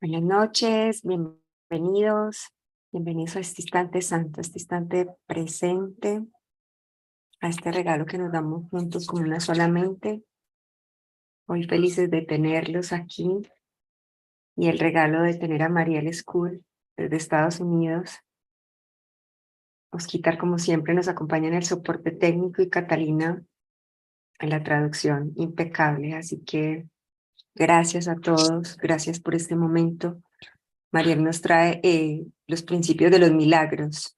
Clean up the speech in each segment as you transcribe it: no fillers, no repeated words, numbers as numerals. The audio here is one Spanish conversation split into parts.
Buenas noches, bienvenidos a este instante santo, a este instante presente, a este regalo que nos damos juntos como una sola mente. Hoy felices de tenerlos aquí y el regalo de tener a Marielle School desde Estados Unidos. Osquitar, como siempre, nos acompaña en el soporte técnico y Catalina en la traducción impecable. Así que gracias a todos, gracias por este momento. Marielle nos trae los principios de los milagros.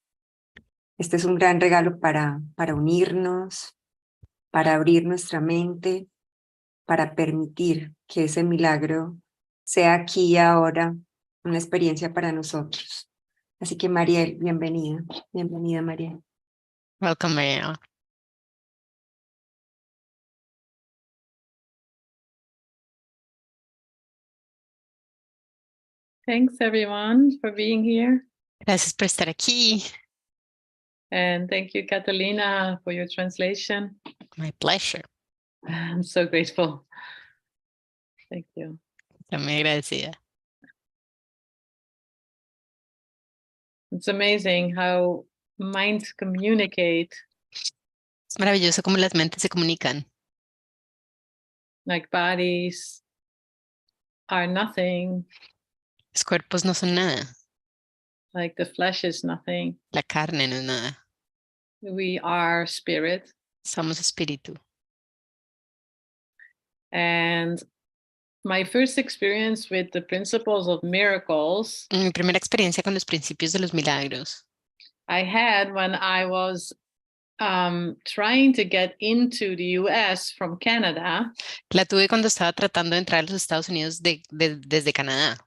Este es un gran regalo para unirnos, para abrir nuestra mente, para permitir que ese milagro sea aquí y ahora una experiencia para nosotros. Así que Marielle, bienvenida. Bienvenida, Marielle. Welcome, Marielle. Thanks everyone for being here. Gracias por estar aquí. And thank you, Catalina, for your translation. My pleasure. I'm so grateful. Thank you. Estoy muy agradecida. It's amazing how minds communicate. Es maravilloso cómo las mentes se comunican. Like bodies are nothing. Los cuerpos no son nada. Like the flesh is nothing. La carne no es nada. We are spirit. Somos espíritu. And my first experience with the principles of miracles, Mi primera experiencia con los principios de los milagros I had when I was trying to get into the US from Canada. la tuve cuando estaba tratando de entrar a los Estados Unidos desde Canadá.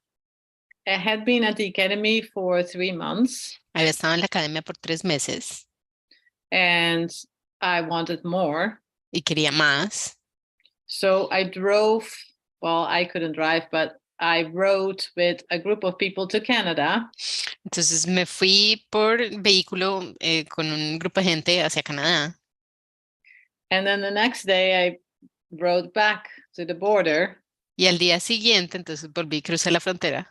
I had been at the academy for 3 months. Había estado en la academia por 3 meses And I wanted more. y quería más. So I drove, well, I couldn't drive, but I rode with a group of people to Canada. Entonces me fui por vehículo con un grupo de gente hacia Canadá. And then the next day I rode back to the border. Y al día siguiente, entonces volví a cruzar la frontera.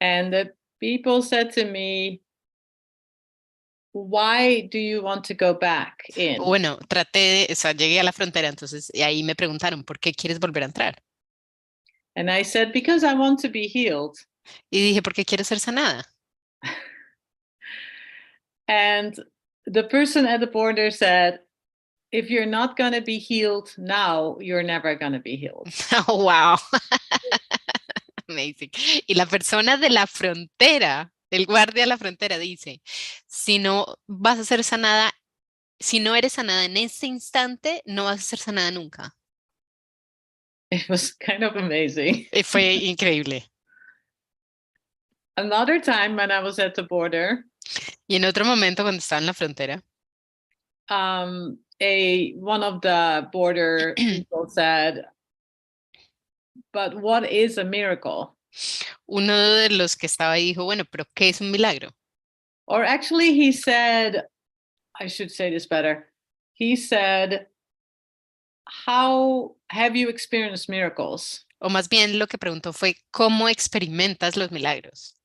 And the people said to me, why do you want to go back in? Bueno, llegué a la frontera, entonces y ahí me preguntaron, ¿por qué quieres volver a entrar? And I said, because I want to be healed. Y dije, porque quiero ser sanada. And the person at the border said, if you're not going to be healed now, you're never going to be healed. Oh, wow. Amazing. Y la persona de la frontera, el guardia de la frontera dice, si no vas a ser sanada, si no eres sanada en ese instante, no vas a ser sanada nunca. It was kind of amazing. Y fue increíble. Another time when I was at the border, Y en otro momento cuando estaba en la frontera, one of the border people said, but what is a miracle? uno de los que estaba ahí dijo, bueno, pero ¿qué es un milagro? Or actually he said, I should say this better. He said, how have you experienced miracles? O más bien lo que preguntó fue, ¿cómo experimentas los milagros?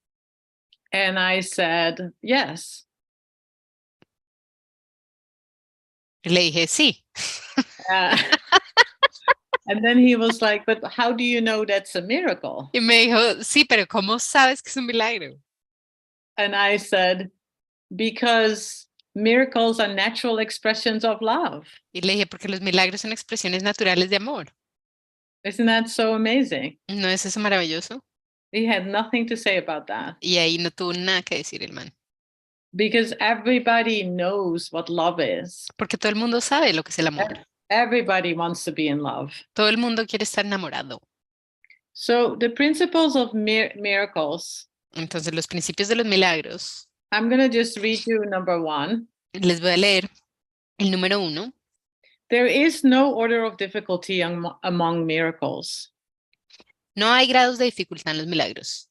And I said, yes. Le dije, sí. And then he was like, but how do you know that's a miracle? Y me dijo, sí, pero ¿cómo sabes que es un milagro? And I said, because miracles are natural expressions of love. Y le dije, porque los milagros son expresiones naturales de amor. Isn't that so amazing? ¿No es eso maravilloso? He had nothing to say about that. Y ahí no tuvo nada que decir el man. Because everybody knows what love is. Porque todo el mundo sabe lo que es el amor. Everybody wants to be in love. Todo el mundo quiere estar enamorado. So the principles of miracles. Entonces los principios de los milagros. I'm going to just read you number 1. Les voy a leer el número 1. There is no order of difficulty among miracles. No hay grados de dificultad en los milagros.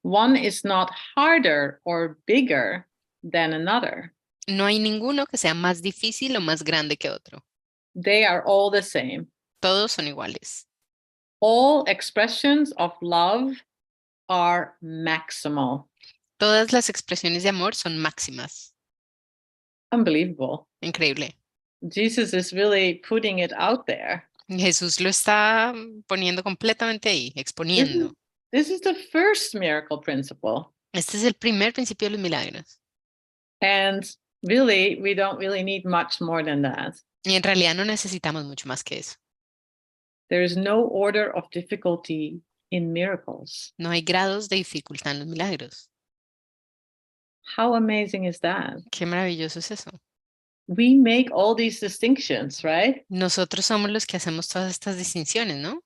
One is not harder or bigger than another. No hay ninguno que sea más difícil o más grande que otro. They are all the same. Todos son iguales. All expressions of love are maximal. Todas las expresiones de amor son máximas. Unbelievable. Increíble. Jesus is really putting it out there. Jesús lo está poniendo completamente ahí, exponiendo. This is the first miracle principle. Este es el primer principio de los milagros. And really, we don't really need much more than that. Y en realidad no necesitamos mucho más que eso. There is no order of difficulty in miracles. No hay grados de dificultad en los milagros. How amazing is that? Qué maravilloso es eso. We make all these distinctions, right? Nosotros somos los que hacemos todas estas distinciones, ¿no?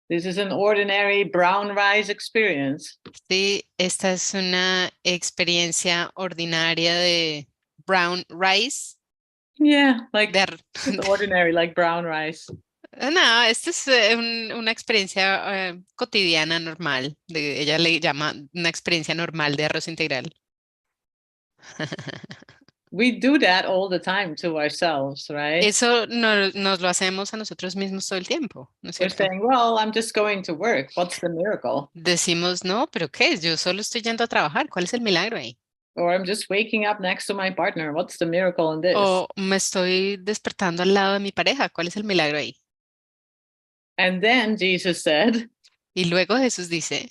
This is an ordinary brown rice experience. Sí, esta es una experiencia ordinaria de brown rice. Yeah, like De ordinary, like brown rice. No, esta es una experiencia cotidiana normal. Ella le llama una experiencia normal de arroz integral. We do that all the time to ourselves, right? Eso nos lo hacemos a nosotros mismos todo el tiempo, ¿no es We're cierto? saying, well, I'm just going to work. What's the miracle? Decimos, no, pero ¿qué? Yo solo estoy yendo a trabajar. ¿Cuál es el milagro ahí? Or I'm just waking up next to my partner. What's the miracle in this? O me estoy despertando al lado de mi pareja. ¿Cuál es el milagro ahí? And then Jesus said, Y luego Jesús dice,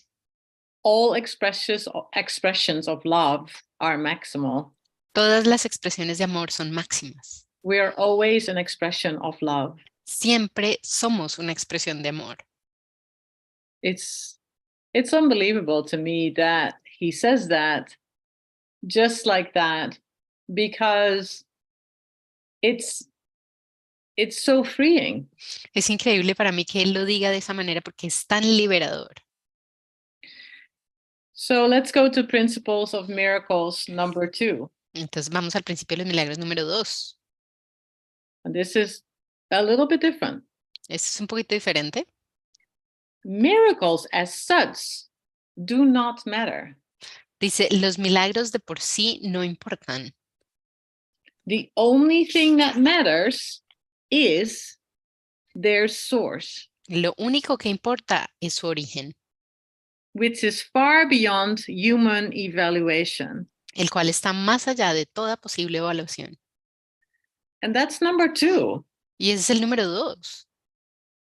all expressions of love are maximal. todas las expresiones de amor son máximas. We are always an expression of love. Siempre somos una expresión de amor. It's unbelievable to me that he says that just like that, because it's so freeing. Es increíble para mí que él lo diga de esa manera porque es tan liberador. So let's go to principles of miracles number 2. Entonces vamos al principio de los milagros número 2. And this is a little bit different. Este es un poquito diferente. Miracles as such do not matter. Dice, los milagros de por sí no importan. The only thing that matters is their source, Lo único que importa es su origen, which is far beyond human evaluation. el cual está más allá de toda posible evaluación. And that's number 2. Y ese es el número 2.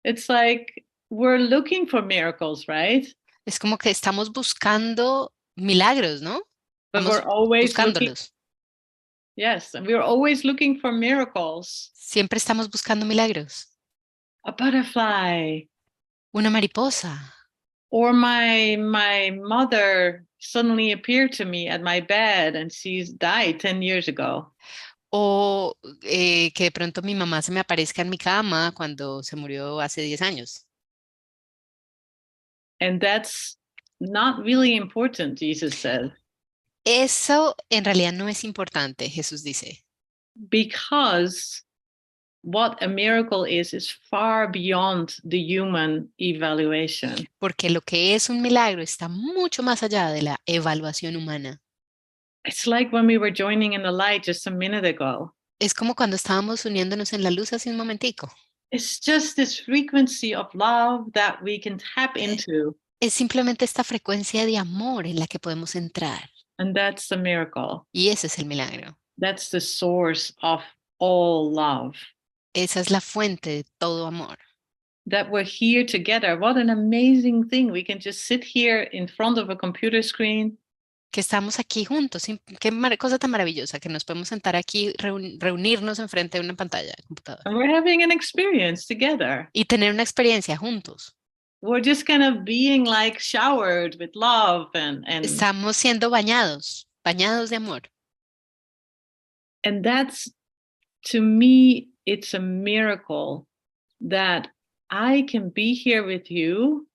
It's like we're looking for miracles, right? Es como que estamos buscando milagros, ¿no? But Estamos we're always looking, buscándolos. yes, and we're always looking for miracles. Siempre estamos buscando milagros. A butterfly, Una mariposa. or my mother suddenly appeared to me at my bed and she's died 10 years ago. O que de pronto mi mamá se me aparezca en mi cama cuando se murió hace 10 años. And that's not really important, Jesus said, Eso en realidad no es importante, Jesús dice. because what a miracle is far beyond the human evaluation. Porque lo que es un milagro está mucho más allá de la evaluación humana. It's like when we were joining in the light just a minute ago. Es como cuando estábamos uniéndonos en la luz hace un momentico. It's just this frequency of love that we can tap into. Es simplemente esta frecuencia de amor en la que podemos entrar. And that's the miracle. Y ese es el milagro. That's the source of all love. Esa es la fuente de todo amor. That we're here together. What an amazing thing. We can just sit here in front of a computer screen. Que estamos aquí juntos. Qué cosa tan maravillosa que nos podemos sentar aquí, reunirnos enfrente de una pantalla de computadora. And we're having an experience together. Y tener una experiencia juntos. We're just kind of being like showered with love and Estamos siendo bañados de amor. and that's, to me, it's a miracle that I can be here with you.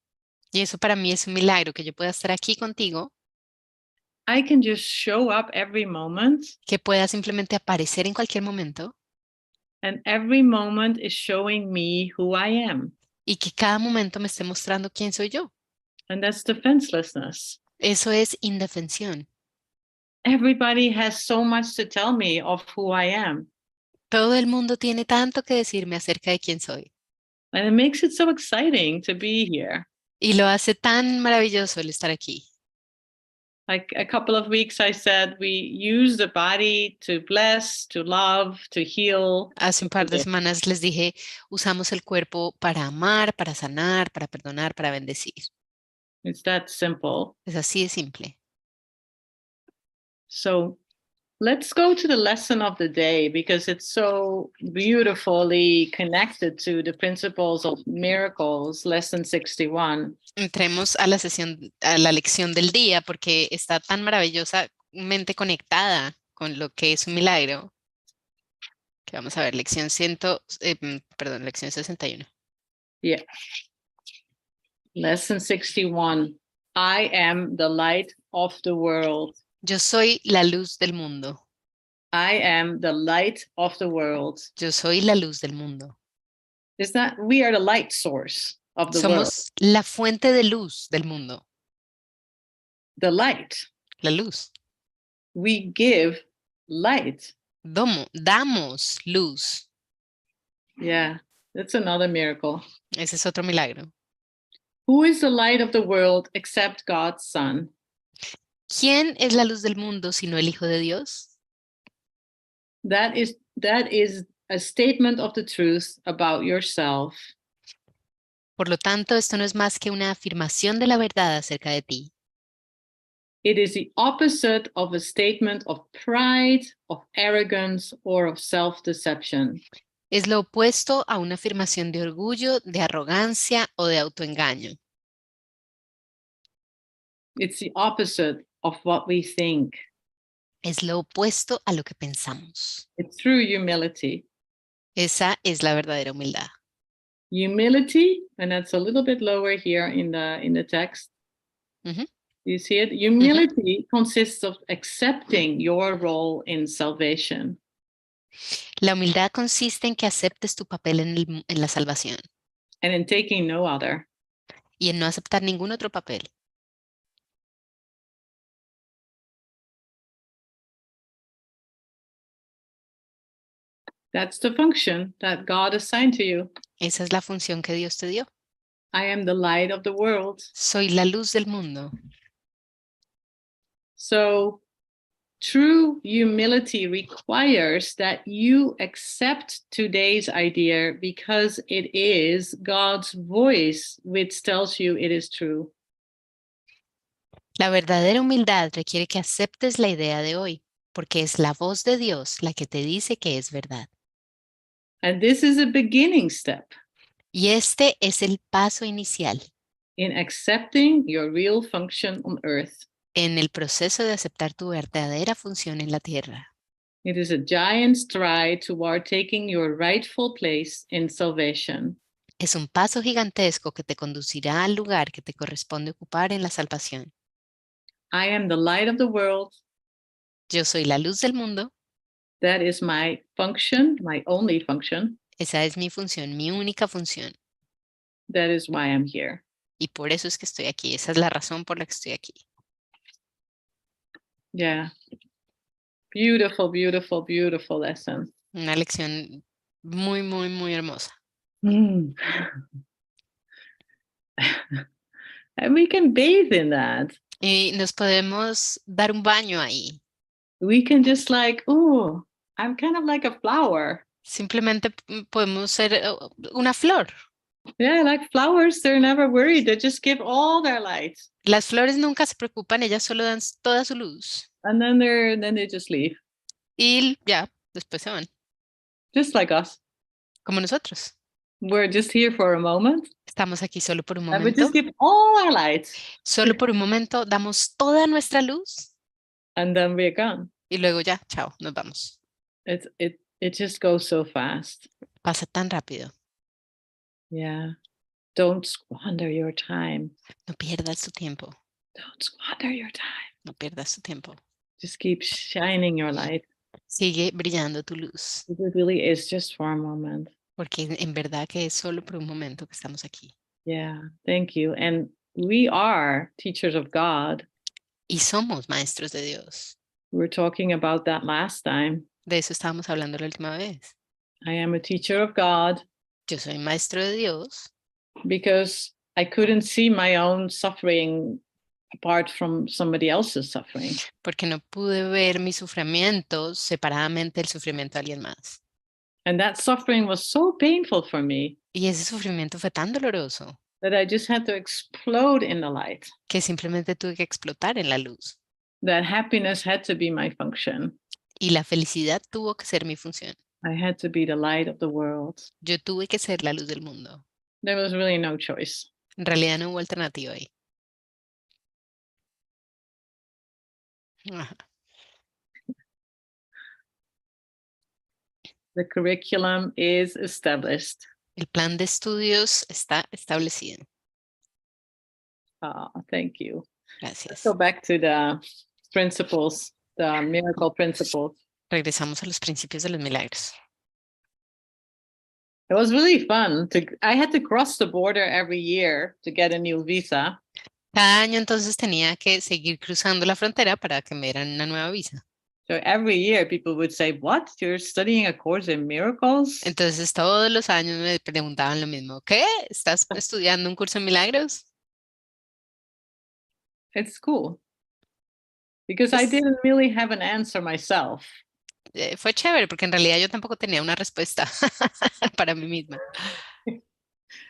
Y eso para mí es un milagro, que yo pueda estar aquí contigo, I can just show up every moment, que pueda simplemente aparecer en cualquier momento and every moment is showing me who I am. y que cada momento me esté mostrando quién soy yo. And that's defenselessness. Eso es indefensión. Everybody has so much to tell me of who I am. Todo el mundo tiene tanto que decirme acerca de quién soy. And it makes it so exciting to be here. Y lo hace tan maravilloso el estar aquí. Like a couple of weeks I said, we use the body to bless, to love, to heal. Hace un par de semanas les dije, usamos el cuerpo para amar, para sanar, para perdonar, para bendecir. It's that simple. Es así de simple. So let's go to the lesson of the day because it's so beautifully connected to the principles of miracles, lesson 61. Entremos a la sesión, a la lección del día porque está tan maravillosamente conectada con lo que es un milagro. Que vamos a ver, lección lección 61. Yeah. Lesson 61. I am the light of the world. Yo soy la luz del mundo. I am the light of the world. Yo soy la luz del mundo. Is that we are the light source of the world? Somos la fuente de luz del mundo. The light. La luz. We give light. Damos luz. Yeah, that's another miracle. Ese es otro milagro. Who is the light of the world except God's Son? ¿Quién es la luz del mundo sino el Hijo de Dios? That is a statement of the truth about yourself. Por lo tanto, esto no es más que una afirmación de la verdad acerca de ti. It is the opposite of a statement of pride, of arrogance, or of self-deception. Es lo opuesto a una afirmación de orgullo, de arrogancia o de autoengaño. It's the opposite of what we think. Es lo opuesto a lo que pensamos. It's true humility. Esa es la verdadera humildad. Humility, and that's a little bit lower here in the text. Uh-huh. You see it? Humility consists of accepting your role in salvation. La humildad consiste en que aceptes tu papel en la salvación. And in taking no other. Y en no aceptar ningún otro papel. That's the function that God assigned to you. Esa es la función que Dios te dio. I am the light of the world. Soy la luz del mundo. So true humility requires that you accept today's idea because it is God's voice which tells you it is true. La verdadera humildad requiere que aceptes la idea de hoy, porque es la voz de Dios la que te dice que es verdad. And this is a beginning step. Y este es el paso inicial. In accepting your real function on earth. En el proceso de aceptar tu verdadera función en la tierra. It is a giant stride toward taking your rightful place in salvation. Es un paso gigantesco que te conducirá al lugar que te corresponde ocupar en la salvación. I am the light of the world. Yo soy la luz del mundo. That is my function, my only function. Esa es mi función, mi única función. That is why I'm here. Y por eso es que estoy aquí. Esa es la razón por la que estoy aquí. Yeah. Beautiful, beautiful, beautiful lesson. Una lección muy, muy, muy hermosa. And we can bathe in that. Y nos podemos dar un baño ahí. We can just like, oh, I'm kind of like a flower. Simplemente podemos ser una flor. Yeah, like flowers, they're never worried. They just give all their light. Las flores nunca se preocupan, ellas solo dan toda su luz. And then they just leave. Y ya, después se van. Just like us. Como nosotros. We're just here for a moment. Estamos aquí solo por un And we momento. just give all our light. Solo por un momento damos toda nuestra luz. And then we're gone. Y luego ya, chao, nos vamos. It just goes so fast. Pasa tan rápido. Yeah. Don't squander your time. No pierdas tu tiempo. Don't squander your time. No pierdas tu tiempo. Just keep shining your light. Sigue brillando tu luz. It really is just for a moment. Porque en verdad que es solo por un momento que estamos aquí. Yeah, thank you. And we are teachers of God. Y somos maestros de Dios. We were talking about that last time. De eso estábamos hablando la última vez. I am a teacher of God Yo soy maestro de Dios because I couldn't see my own suffering apart from somebody else's suffering. Porque no pude ver mi sufrimiento separadamente del sufrimiento de alguien más. And that suffering was so painful for me Y ese sufrimiento fue tan doloroso that I just had to explode in the light. que simplemente tuve que explotar en la luz. That happiness had to be my function. Y la felicidad tuvo que ser mi función. I had to be the light of the world. Yo tuve que ser la luz del mundo. There was really no choice. En realidad no hubo alternativa ahí. Ajá. The curriculum is established. El plan de estudios está establecido. Thank you. Gracias. Let's go back to the principles, the miracle principles. Regresamos a los principios de los milagros. It was really fun. I had to cross the border every year to get a new visa. Cada año entonces tenía que seguir cruzando la frontera para que me dieran una nueva visa. So every year people would say, what? You're studying a course in miracles? Entonces todos los años me preguntaban lo mismo. ¿Qué? ¿Estás estudiando un curso en milagros? It's cool. Because I didn't really have an answer myself. Fue chévere porque en realidad yo tampoco tenía una respuesta para mí misma.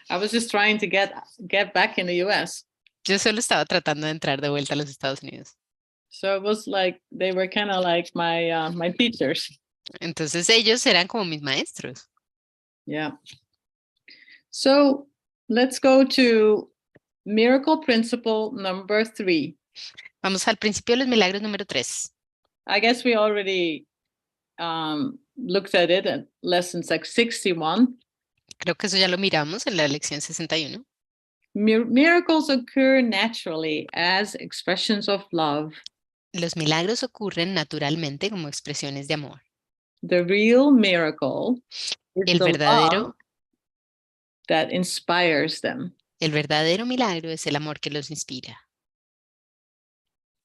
I was just trying to get back in the US. Yo solo estaba tratando de entrar de vuelta a los Estados Unidos. So it was like they were kind of like my teachers. Entonces ellos eran como mis maestros. Yeah. So let's go to miracle principle number 3. Vamos al principio de los milagros número 3. I guess we already looked at it at lessons like 61. Creo que eso ya lo miramos en la lección 61. Miracles occur naturally as expressions of love. Los milagros ocurren naturalmente como expresiones de amor. The real miracle is El the verdadero, love that inspires them. el verdadero milagro es el amor que los inspira.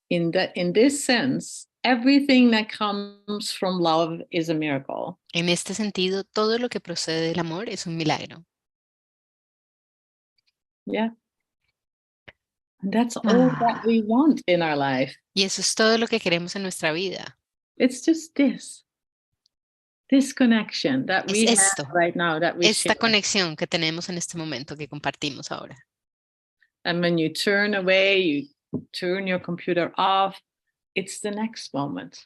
In this sense, everything that comes from love is a miracle. En este sentido, todo lo que procede del amor es un milagro. Yeah. And that's all that we want in our life. Y eso es todo lo que queremos en nuestra vida. It's just this connection that we Es have esto, right now, that we esta share. conexión que tenemos en este momento que compartimos ahora. And when you turn away, you turn your computer off, it's the next moment.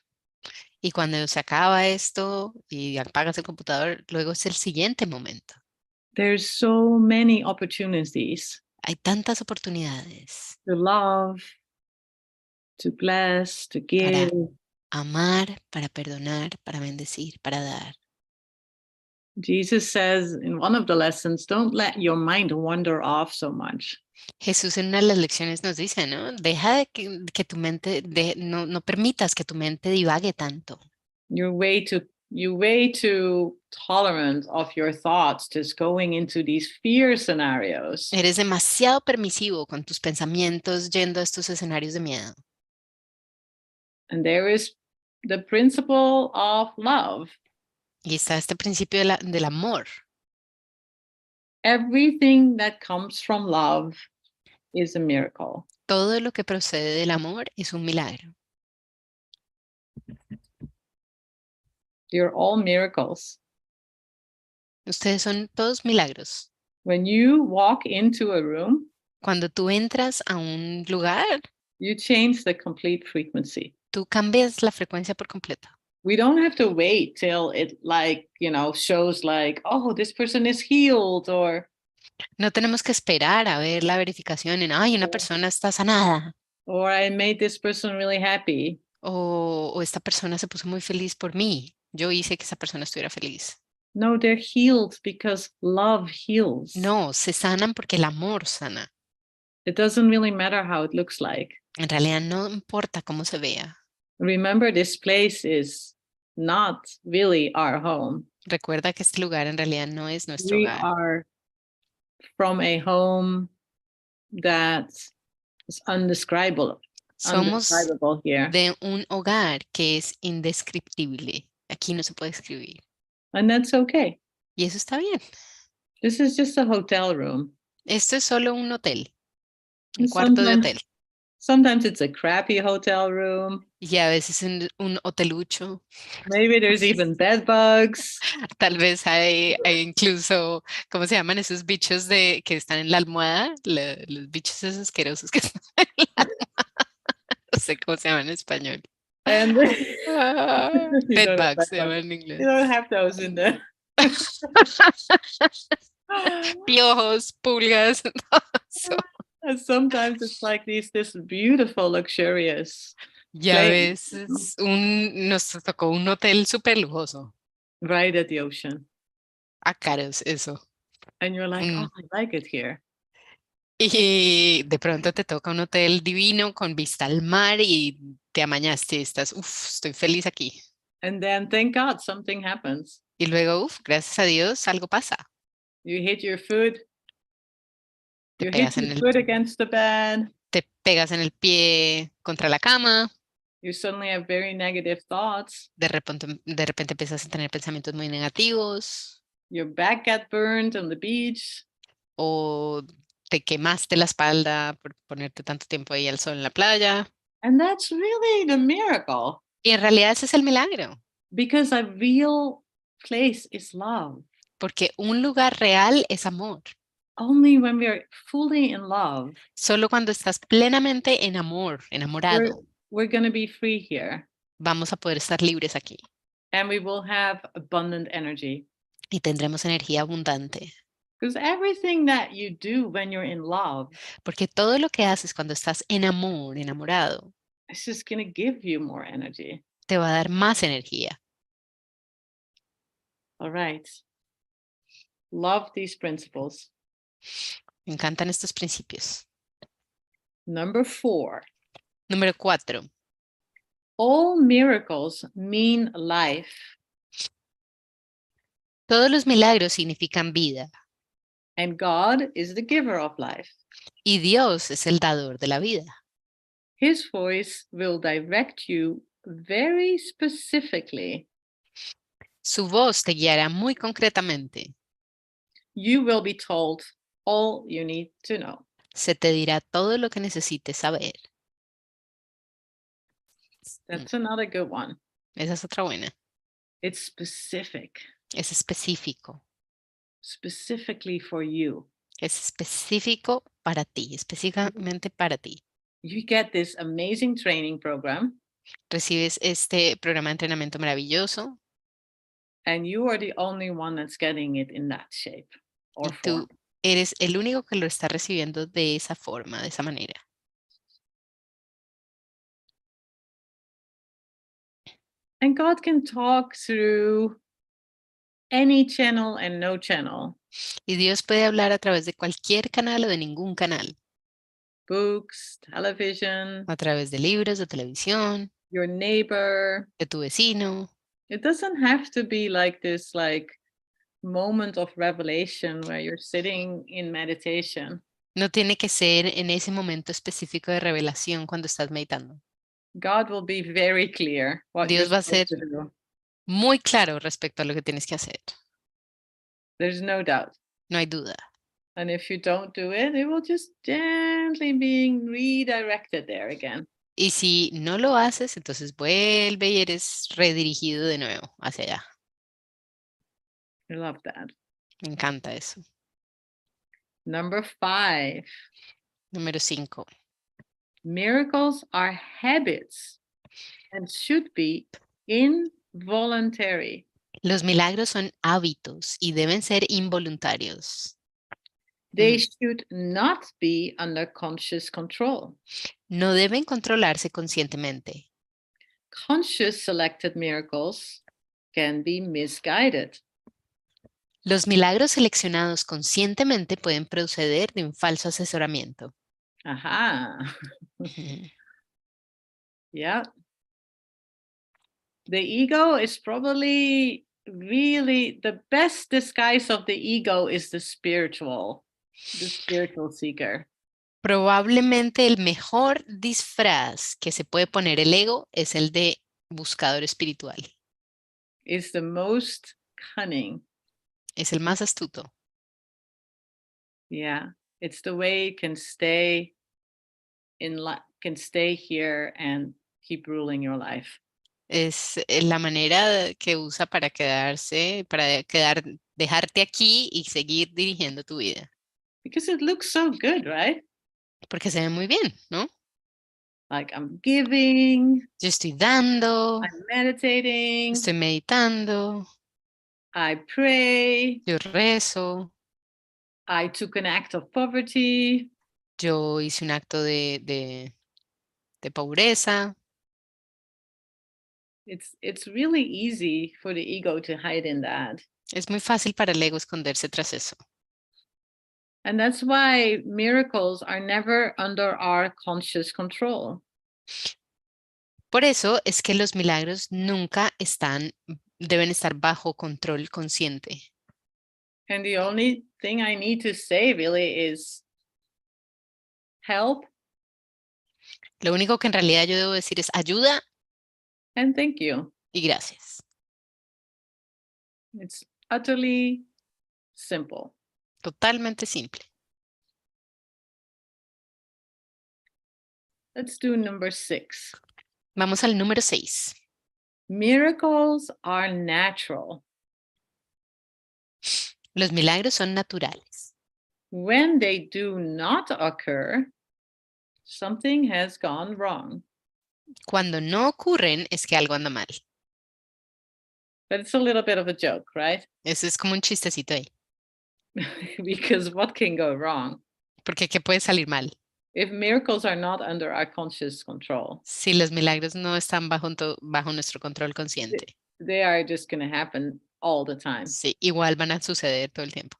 Y cuando se acaba esto y apagas el computador, luego es el siguiente momento. There's so many opportunities Hay tantas oportunidades to love, to bless, to give. amar, para perdonar, para bendecir, para dar. Jesus says in one of the lessons, don't let your mind wander off so much. Jesús en una de las lecciones nos dice, ¿no? Deja de que tu mente, no permitas que tu mente divague tanto. You're way too tolerant of your thoughts, just going into these fear scenarios. Eres demasiado permisivo con tus pensamientos yendo a estos escenarios de miedo. And there is the principle of love. Y está este principio del amor. Everything that comes from love is a miracle. Todo lo que procede del amor es un milagro. You're all miracles. Ustedes son todos milagros. When you walk into a room, Cuando tú entras a un lugar, you change the complete frequency. tú cambias la frecuencia por completo. We don't have to wait till it shows like, oh, this person is healed, or No tenemos que esperar a ver la verificación en, ay, una persona está sanada. I made this person really happy. O esta persona se puso muy feliz por mí. Yo hice que esa persona estuviera feliz. No, they're healed because love heals. No, se sanan porque el amor sana. It doesn't really matter how it looks like. En realidad no importa cómo se vea. Remember, this place is not really our home. Recuerda que este lugar en realidad no es nuestro We hogar. are from a home that is undescribable Somos here. de un hogar que es indescriptible. Aquí no se puede escribir. And that's okay. Y eso está bien. This is just a hotel room. Esto es solo un hotel, un And cuarto de hotel. sometimes it's a crappy hotel room. Y a veces un hotelucho. Maybe there's even bed bugs. Tal vez hay incluso, ¿cómo se llaman esos bichos que están en la almohada? Los bichos esos asquerosos que están en la almohada. No sé cómo se llaman en español. And you Bed don't have bugs se bed bugs. llaman en You inglés. don't have those in there. Piojos, pulgas, todo eso. And sometimes it's like this beautiful, luxurious Y a place veces nos tocó un hotel súper lujoso. right at the ocean. A caros, eso. And you're like, Mm. oh, I like it here. Y de pronto te toca un hotel divino con vista al mar y te amañaste y estás, estoy feliz aquí. And then, thank God, something happens. Y luego, gracias a Dios, algo pasa. You hit your foot. Te You hit pegas en your el, foot against the bed. te pegas en el pie contra la cama. You suddenly have very negative thoughts. De repente empiezas a tener pensamientos muy negativos. Your back got burned on the beach. O te quemaste la espalda por ponerte tanto tiempo ahí al sol en la playa. And that's really the miracle. Y en realidad ese es el milagro. Because a real place is love. Porque un lugar real es amor. Only when we are fully in love, Solo cuando estás plenamente en amor, enamorado, we're going to be free here. vamos a poder estar libres aquí. And we will have abundant energy. Y tendremos energía abundante. Because everything that you do when you're in love Porque todo lo que haces cuando estás en amor, enamorado, is just going to give you more energy. te va a dar más energía. All right. Love these principles. Me encantan estos principios. Number 4. Número 4. All miracles mean life. Todos los milagros significan vida. And God is the giver of life. Y Dios es el dador de la vida. His voice will direct you very specifically. Su voz te guiará muy concretamente. You will be told all you need to know. Se te dirá todo lo que necesites saber. That's another good one. Esa es otra buena. It's specific, Es específico. specifically for you. Es específico para ti, específicamente para ti. You get this amazing training program, Recibes este programa de entrenamiento maravilloso and you are the only one that's getting it in that shape or y tú form. eres el único que lo está recibiendo de esa forma, de esa manera. And God can talk through any channel and no channel. Y Dios puede hablar a través de cualquier canal o de ningún canal. Books, television, A través de libros, de televisión, your neighbor. de tu vecino. It doesn't have to be like this moment of revelation where you're sitting in meditation. No tiene que ser en ese momento específico de revelación cuando estás meditando. God will be very clear what Dios you're va a ser supposed to do. muy claro respecto a lo que tienes que hacer. There's no doubt. No hay duda. And if you don't do it, it will just gently being redirected there again. Y si no lo haces, entonces vuelve y eres redirigido de nuevo hacia allá. I love that. Me encanta eso. Number 5. Número 5. Miracles are habits and should be involuntary. Los milagros son hábitos y deben ser involuntarios. They should not be under conscious control. No deben controlarse conscientemente. Conscious selected miracles can be misguided. Los milagros seleccionados conscientemente pueden proceder de un falso asesoramiento. Aha. Yeah. The ego is probably really the best disguise of the ego is the spiritual seeker. Probablemente el mejor disfraz que se puede poner el ego es el de buscador espiritual. It's the most cunning. Es el más astuto. Yeah. It's the way it can stay can stay here and keep ruling your life. Es la manera que usa para quedarse, dejarte aquí y seguir dirigiendo tu vida. Because it looks so good, right? Porque se ve muy bien, ¿no? Like I'm giving, Yo estoy dando, I'm meditating, estoy meditando, I pray, yo rezo, I took an act of poverty. yo hice un acto de pobreza. It's really easy for the ego to hide in that. Es muy fácil para el ego esconderse tras eso. And that's why miracles are never under our conscious control. Por eso es que los milagros nunca deben estar bajo control consciente. And the only thing I need to say really is help Lo único que en realidad yo debo decir es ayuda and thank you. y gracias. It's utterly simple. Totalmente simple. Let's do number 6. Vamos al número 6. Miracles are natural. Los milagros son naturales. When they do not occur, something has gone wrong. Cuando no ocurren es que algo anda mal. But it's a little bit of a joke, right? Eso es como un chistecito ahí. Because what can go wrong? Porque ¿qué puede salir mal? If miracles are not under our conscious control, Si los milagros no están bajo nuestro control consciente. they are just going to happen all the time. Sí, igual van a suceder todo el tiempo.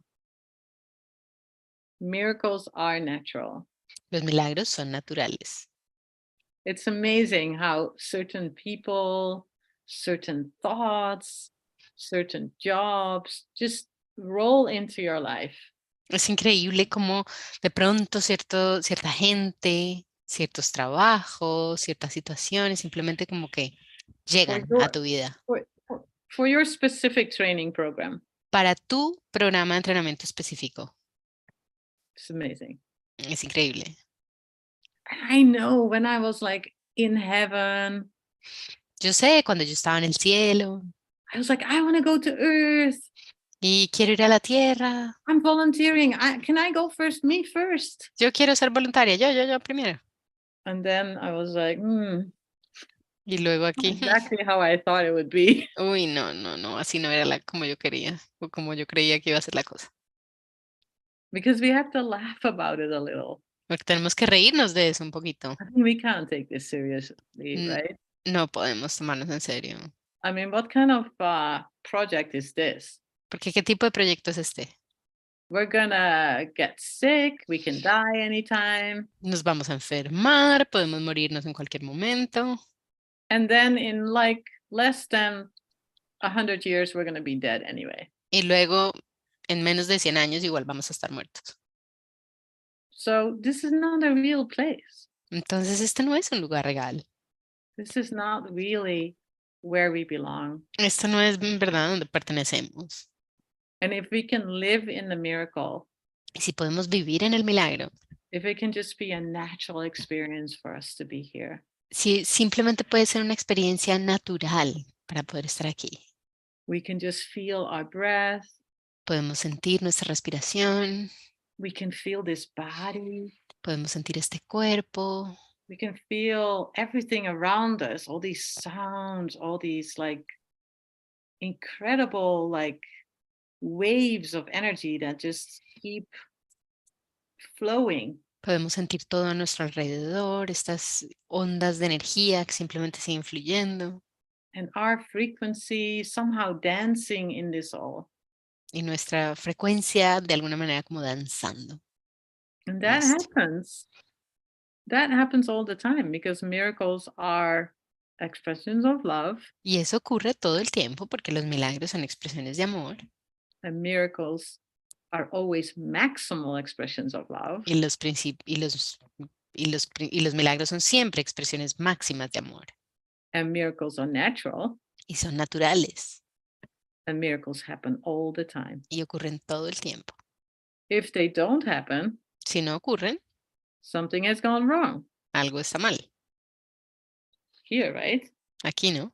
Miracles are natural. Los milagros son naturales. It's amazing how certain people, certain thoughts, certain jobs just roll into your life. Es increíble cómo de pronto cierta gente, ciertos trabajos, ciertas situaciones, simplemente como que llegan a tu vida. For your specific training program. Para tu programa de entrenamiento específico. It's amazing. Es increíble. I know when I was like in heaven. Yo sé, cuando yo estaba en el cielo. I was like, I want to go to earth. Y quiero ir a la tierra. I'm volunteering. Can I go first? Me first. Yo quiero ser voluntaria. Yo primero. And then I was like, Y luego aquí. exactly how I thought it would be. Uy, no. Así no era como yo quería. O como yo creía que iba a ser la cosa. Because we have to laugh about it a little. Porque tenemos que reírnos de eso un poquito. I mean, we can't take this seriously, right? No podemos tomarnos en serio. I mean, what kind of project is this? Porque ¿qué tipo de proyecto es este? We're gonna get sick. We can die anytime. Nos vamos a enfermar, podemos morirnos en cualquier momento. And then in like less than 100 years, we're gonna be dead anyway. Y luego, en menos de 100 años, igual vamos a estar muertos. So this is not a real place. Entonces, este no es un lugar real. This is not really where we belong. Esto no es en verdad donde pertenecemos. And if we can live in the miracle, Y si podemos vivir en el milagro, if it can just be a natural experience for us to be here, si simplemente puede ser una experiencia natural para poder estar aquí. we can just feel our breath. Podemos sentir nuestra respiración. We can feel this body. Podemos sentir este cuerpo. We can feel everything around us, all these sounds, all these like incredible like waves of energy that just keep flowing. Podemos sentir todo a nuestro alrededor, estas ondas de energía que simplemente siguen fluyendo. And our frequency somehow dancing in this all. Y nuestra frecuencia de alguna manera como danzando. And that happens. That happens all the time because miracles are expressions of love. Y eso ocurre todo el tiempo porque los milagros son expresiones de amor. And miracles are always maximal expressions of love. Y los milagros son siempre expresiones máximas de amor. And miracles are natural. Y son naturales. And miracles happen all the time. Y ocurren todo el tiempo. If they don't happen, Si no ocurren, something has gone wrong. algo está mal. Here, right? Aquí no.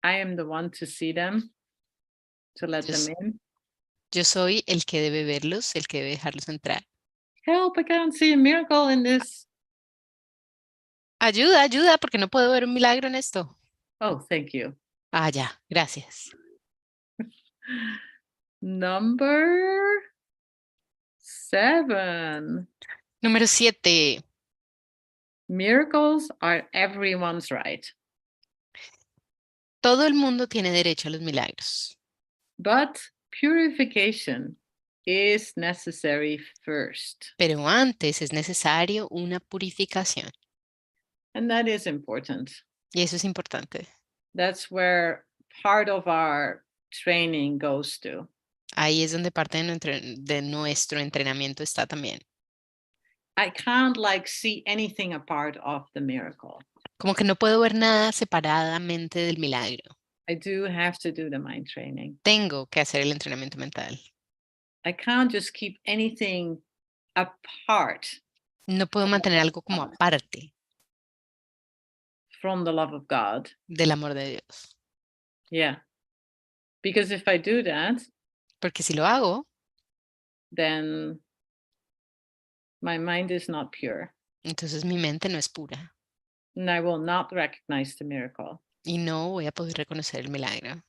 I am the one to see them, to let them in. Yo soy el que debe verlos, el que debe dejarlos entrar. Help, I can't see a miracle in this. Ayuda, ayuda, porque no puedo ver un milagro en esto. Oh, thank you. Ah, ya, gracias. Number 7. Número 7. Miracles are everyone's right, Todo el mundo tiene derecho a los milagros, but purification is necessary first. pero antes es necesario una purificación. And that is important. Y eso es importante. That's where part of our training goes to. Ahí es donde parte de nuestro entrenamiento está también. I can't like see anything apart of the miracle. Como que no puedo ver nada separadamente del milagro. I do have to do the mind training. Tengo que hacer el entrenamiento mental. I can't just keep anything apart No puedo mantener algo como aparte from the love of God. del amor de Dios. Yeah. Because if I do that, Porque si lo hago, then my mind is not pure. entonces mi mente no es pura. And I will not recognize the miracle. Y no voy a poder reconocer el milagro.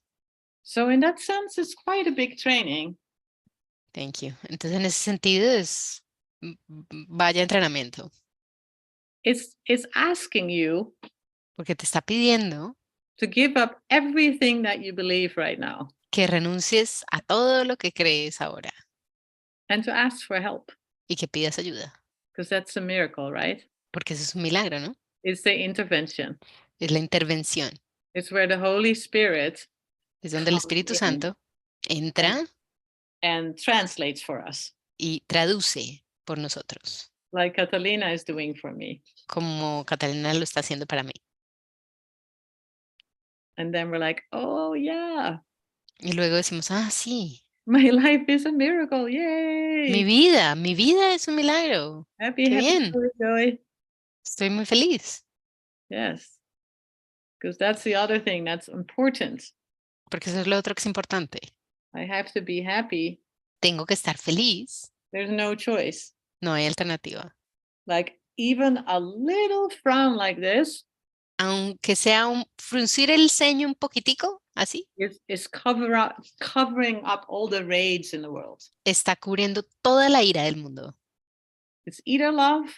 So in that sense, it's quite a big training. Thank you. Entonces en ese sentido es vaya entrenamiento. It's asking you Porque te está pidiendo to give up everything that you believe right now que renuncies a todo lo que crees ahora and to ask for help, y que pidas ayuda. because that's a miracle, right? Porque eso es un milagro, ¿no? It's the intervention. Es la intervención. It's where the Holy Spirit Es donde el comes Espíritu in Santo entra and translates for us, y traduce por nosotros, like Catalina is doing for me. como Catalina lo está haciendo para mí. And then we're like, oh yeah, Y luego decimos, ah, sí, my life is a miracle. Yay. mi vida es un milagro. Happy, Qué happy, bien. joy, joy. Estoy muy feliz. Yes. Because that's the other thing that's important. Porque eso es lo otro que es importante. I have to be happy. Tengo que estar feliz. There's no choice. No hay alternativa. Like even a little frown like this Aunque sea fruncir el ceño un poquitico, así, is covering up all the rage in the world. está cubriendo toda la ira del mundo. It's either love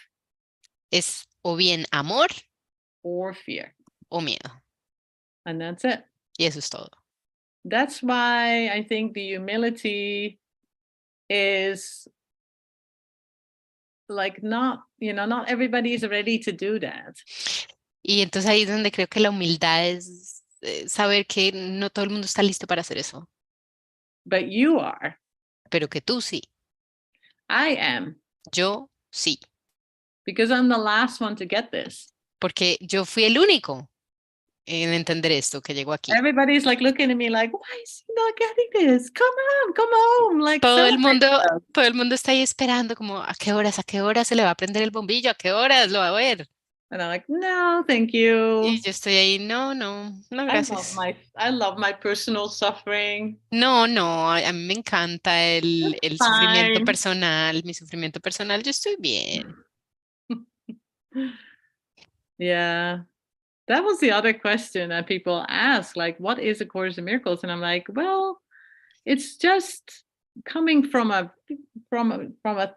Es o bien amor or fear. o miedo. And that's it. Y eso es todo. That's why I think the humility is like not everybody is ready to do that. Y entonces ahí es donde creo que la humildad es saber que no todo el mundo está listo para hacer eso, But you are. pero que tú sí, I am. yo sí, Because I'm the last one to get this. porque yo fui el único en entender esto que llegó aquí. Everybody's like looking at me like, why is he not getting this? Come on, come home. Like Todo el celebrate. mundo está ahí esperando como a qué horas se le va a prender el bombillo, a qué horas lo va a ver. And I'm like, no, thank you. Y yo estoy ahí, no, gracias. I love my personal suffering. No, a mí me encanta el sufrimiento Fine. personal, mi sufrimiento personal, yo estoy bien. Yeah. That was the other question that people ask, like, what is A Course in Miracles? And I'm like, well, it's just coming from a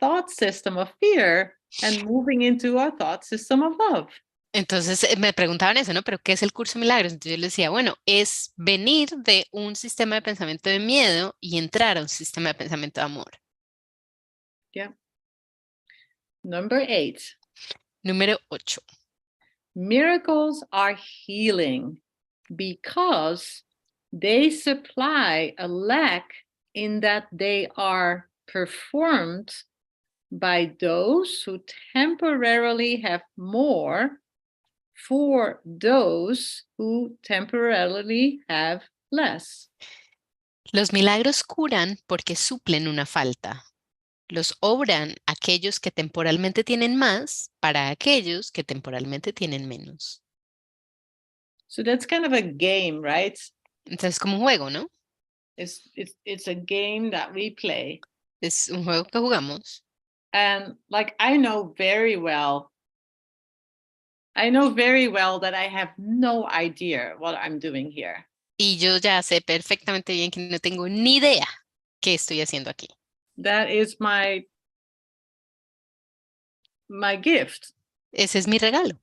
thought system of fear and moving into a thought system of love. Entonces me preguntaban eso, ¿no? ¿Pero qué es el curso de milagros? Entonces yo les decía, bueno, es venir de un sistema de pensamiento de miedo y entrar a un sistema de pensamiento de amor. Yeah. Number 8. Número 8. Miracles are healing because they supply a lack in that they are performed by those who temporarily have more for those who temporarily have less. Los milagros curan porque suplen una falta. Los obran aquellos que temporalmente tienen más para aquellos que temporalmente tienen menos. So that's kind of a game, right? Entonces, como un juego, ¿no? It's a game that we play. Es un juego que jugamos. And like I know very well that I have no idea what I'm doing here. Y yo ya sé perfectamente bien que no tengo ni idea qué estoy haciendo aquí. That is my gift, Ese es mi regalo,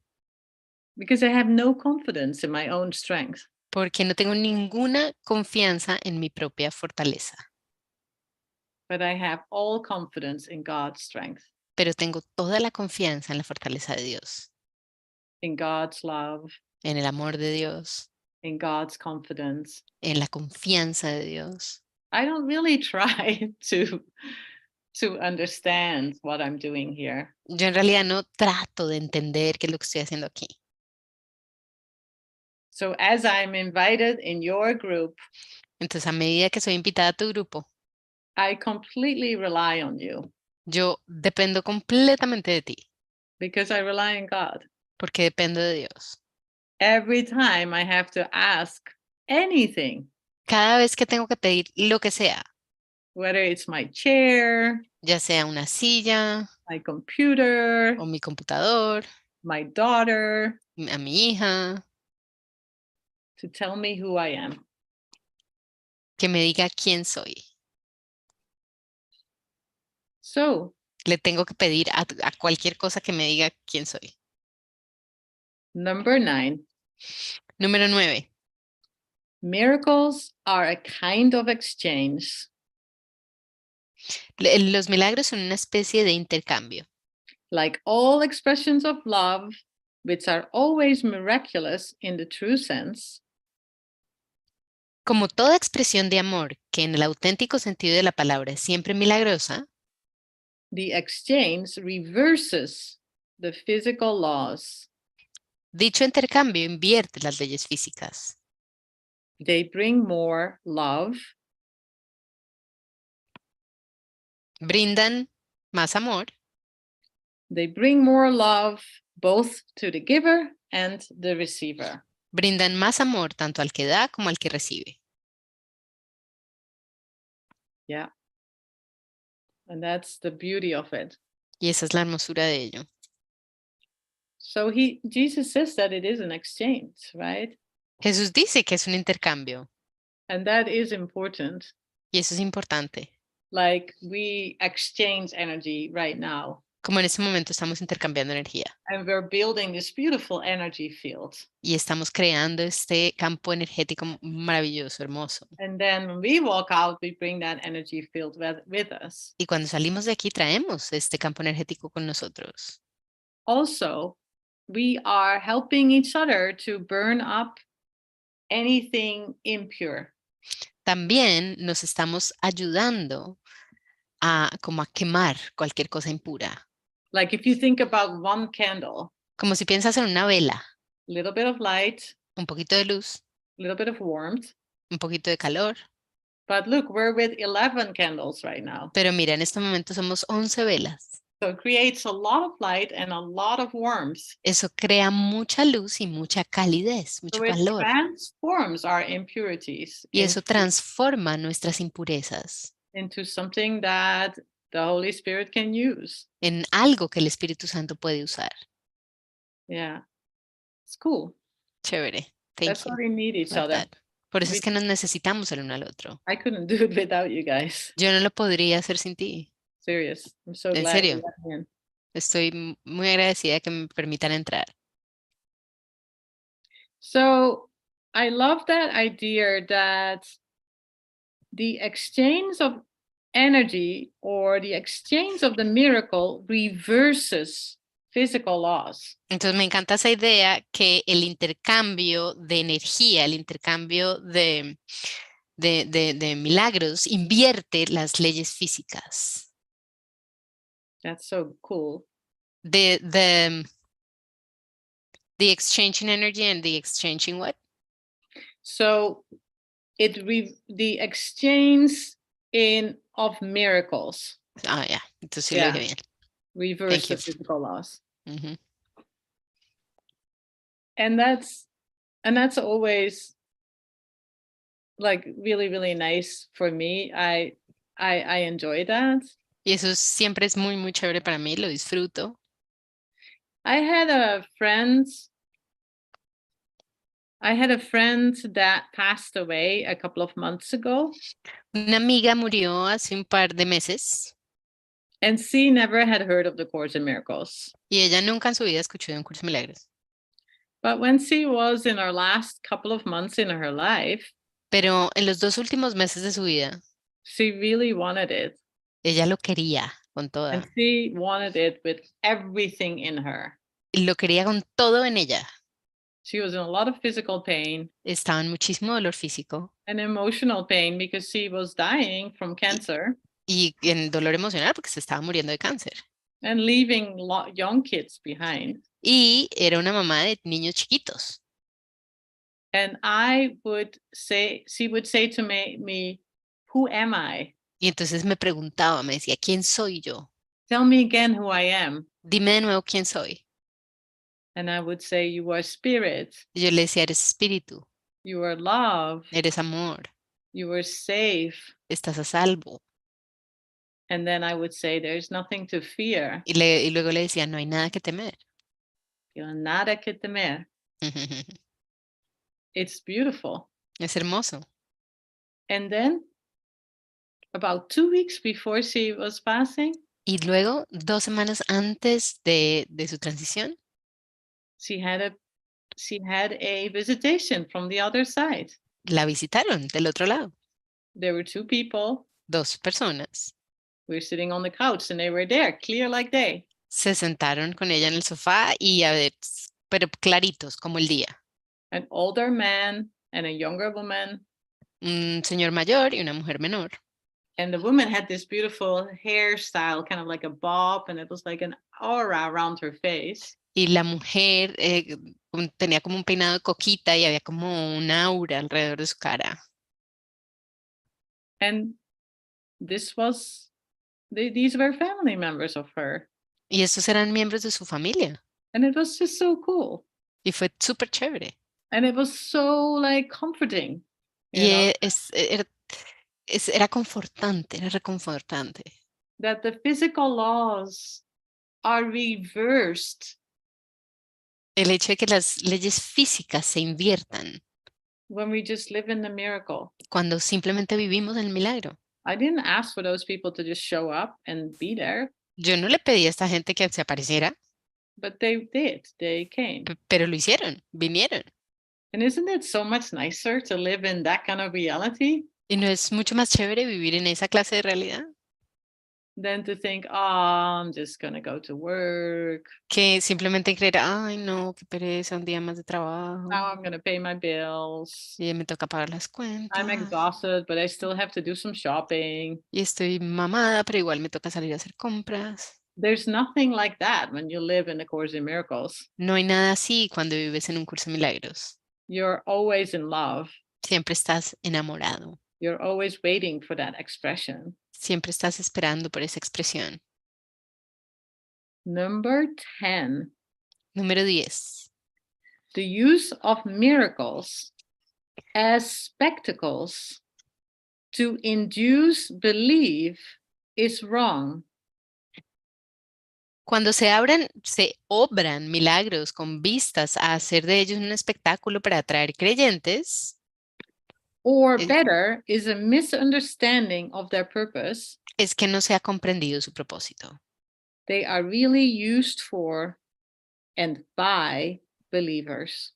because I have no confidence in my own strength. porque no tengo ninguna confianza en mi propia fortaleza, But I have all confidence in God's strength, pero tengo toda la confianza en la fortaleza de Dios, in God's love, en el amor de Dios, in God's confidence. en la confianza de Dios. I don't really try to understand what I'm doing here. Yo en realidad no trato de entender qué es lo que estoy haciendo aquí. So as I'm invited in your group, Entonces, a medida que soy invitada a tu grupo, I completely rely on you, yo dependo completamente de ti, because I rely on God. porque dependo de Dios. Every time I have to ask anything, Cada vez que tengo que pedir lo que sea, whether it's my chair, ya sea una silla my computer, o mi computador, my daughter, a mi hija, to tell me who I am. que me diga quién soy. So, Le tengo que pedir a cualquier cosa que me diga quién soy. number 9, Número 9. miracles are a kind of exchange, Los milagros son una especie de intercambio. like all expressions of love, which are always miraculous in the true sense. Como toda expresión de amor que en el auténtico sentido de la palabra es siempre milagrosa, The exchange reverses the physical laws. dicho intercambio invierte las leyes físicas. They bring more love, Brindan más amor, they bring more love both to the giver and the receiver. brindan más amor tanto al que da como al que recibe. Yeah. And that's the beauty of it. Y esa es la hermosura de ello. So Jesus says that it is an exchange, right? Jesús dice que es un intercambio And that is important. y eso es importante. Like we exchange energy right now. Como en este momento estamos intercambiando energía And we're building this beautiful energy field. y estamos creando este campo energético maravilloso, hermoso. And then when we walk out, we bring that energy field with us. Y cuando salimos de aquí traemos este campo energético con nosotros. Also, we are helping each other to burn up anything impure. También nos estamos ayudando a como a quemar cualquier cosa impura. Like if you think about one candle, Como si piensas en una vela, a little bit of light, un poquito de luz, a little bit of warmth. un poquito de calor. But look, we're with 11 candles right now. Pero mira, en este momento somos 11 velas. So it creates a lot of light and a lot of warmth. Eso crea mucha luz y mucha calidez, mucho So it calor. transforms our impurities Y eso transforma nuestras impurezas into something that the Holy Spirit can use. en algo que el Espíritu Santo puede usar. Yeah, it's cool. Chévere. Thank That's you. why we need each Love other. that. Por eso es que nos necesitamos el uno al otro. I couldn't do it without you guys. Yo no lo podría hacer sin ti. Serious. I'm so En glad serio. you let me in. Estoy muy agradecida de que me permitan entrar. So I love that idea that the exchange of energy or the exchange of the miracle reverses physical laws. Entonces me encanta esa idea que el intercambio de energía, el intercambio de milagros invierte las leyes físicas. That's so cool. The exchanging energy and the exchanging what? So the exchange of miracles. Ah, ya, entonces sí lo dije bien. Reverse Thank you. the physical laws. Ujú. And that's always like really, really nice for me. I enjoy that. Y eso siempre es muy, muy chévere para mí, lo disfruto. I had a friend that passed away a couple of months ago, Una amiga murió hace un par de meses and she never had heard of the Course in Miracles. y ella nunca en su vida escuchó de un curso de milagros. But when she was in her last couple of months in her life, Pero en los 2 últimos meses de su vida, she really wanted it. ella lo quería con And toda. she wanted it with everything in her. Y lo quería con todo en ella. She was in a lot of physical pain Estaba en muchísimo dolor físico and emotional pain because she was dying from cancer y en dolor emocional porque se estaba muriendo de cáncer. and leaving young kids behind. Y era una mamá de niños chiquitos. And she would say to me, who am I? Y entonces me preguntaba, me decía, ¿quién soy yo? Tell me again who I am. Dime de nuevo quién soy. And I would say, you are spirit, Y yo le decía, eres espíritu, you are love, eres amor, you are safe. estás a salvo. And then I would say, there's nothing to fear. Y luego le decía, no hay nada que temer. You know, nada que temer. It's beautiful. Es hermoso. And then about 2 weeks before she was passing, Y luego, 2 semanas antes de su transición, she had a visitation from the other side. la visitaron del otro lado. There were 2 people 2 personas who were sitting on the couch and they were there, clear like day. se sentaron con ella en el sofá y pero claritos como el día. An older man and a younger woman. Un señor mayor y una mujer menor. And the woman had this beautiful hairstyle, kind of like a bob, and it was like an aura around her face. Y la mujer tenía como un peinado de coquita y había como un aura alrededor de su cara. And these were family members of her. Y estos eran miembros de su familia. And it was just so cool. Y fue súper chévere. And it was so like comforting. Y era confortante, era reconfortante. That the physical laws are reversed. El hecho de que las leyes físicas se inviertan When we just live in the miracle. cuando simplemente vivimos el milagro. I didn't ask for those people to just show up and be there. Yo no le pedí a esta gente que se apareciera, But they did. They came. pero lo hicieron, vinieron. And isn't it so much nicer to live in that kind of reality? ¿Y no es mucho más chévere vivir en esa clase de realidad? Than to think, oh, I'm just going to go to work. Que simplemente creer, ay no, qué pereza, un día más de trabajo. Now I'm going to pay my bills. Y me toca pagar las cuentas. I'm exhausted, but I still have to do some shopping. Y estoy mamada, pero igual me toca salir a hacer compras. There's nothing like that when you live in the Course in Miracles. No hay nada así cuando vives en un curso de milagros. You're always in love. Siempre estás enamorado. You're always waiting for that expression. Siempre estás esperando por esa expresión. Number 10. Número 10. The use of miracles as spectacles to induce belief is wrong. Cuando se obran milagros con vistas a hacer de ellos un espectáculo para atraer creyentes, Or better, is a misunderstanding of their purpose. es que no se ha comprendido su propósito. They are really used for and by believers.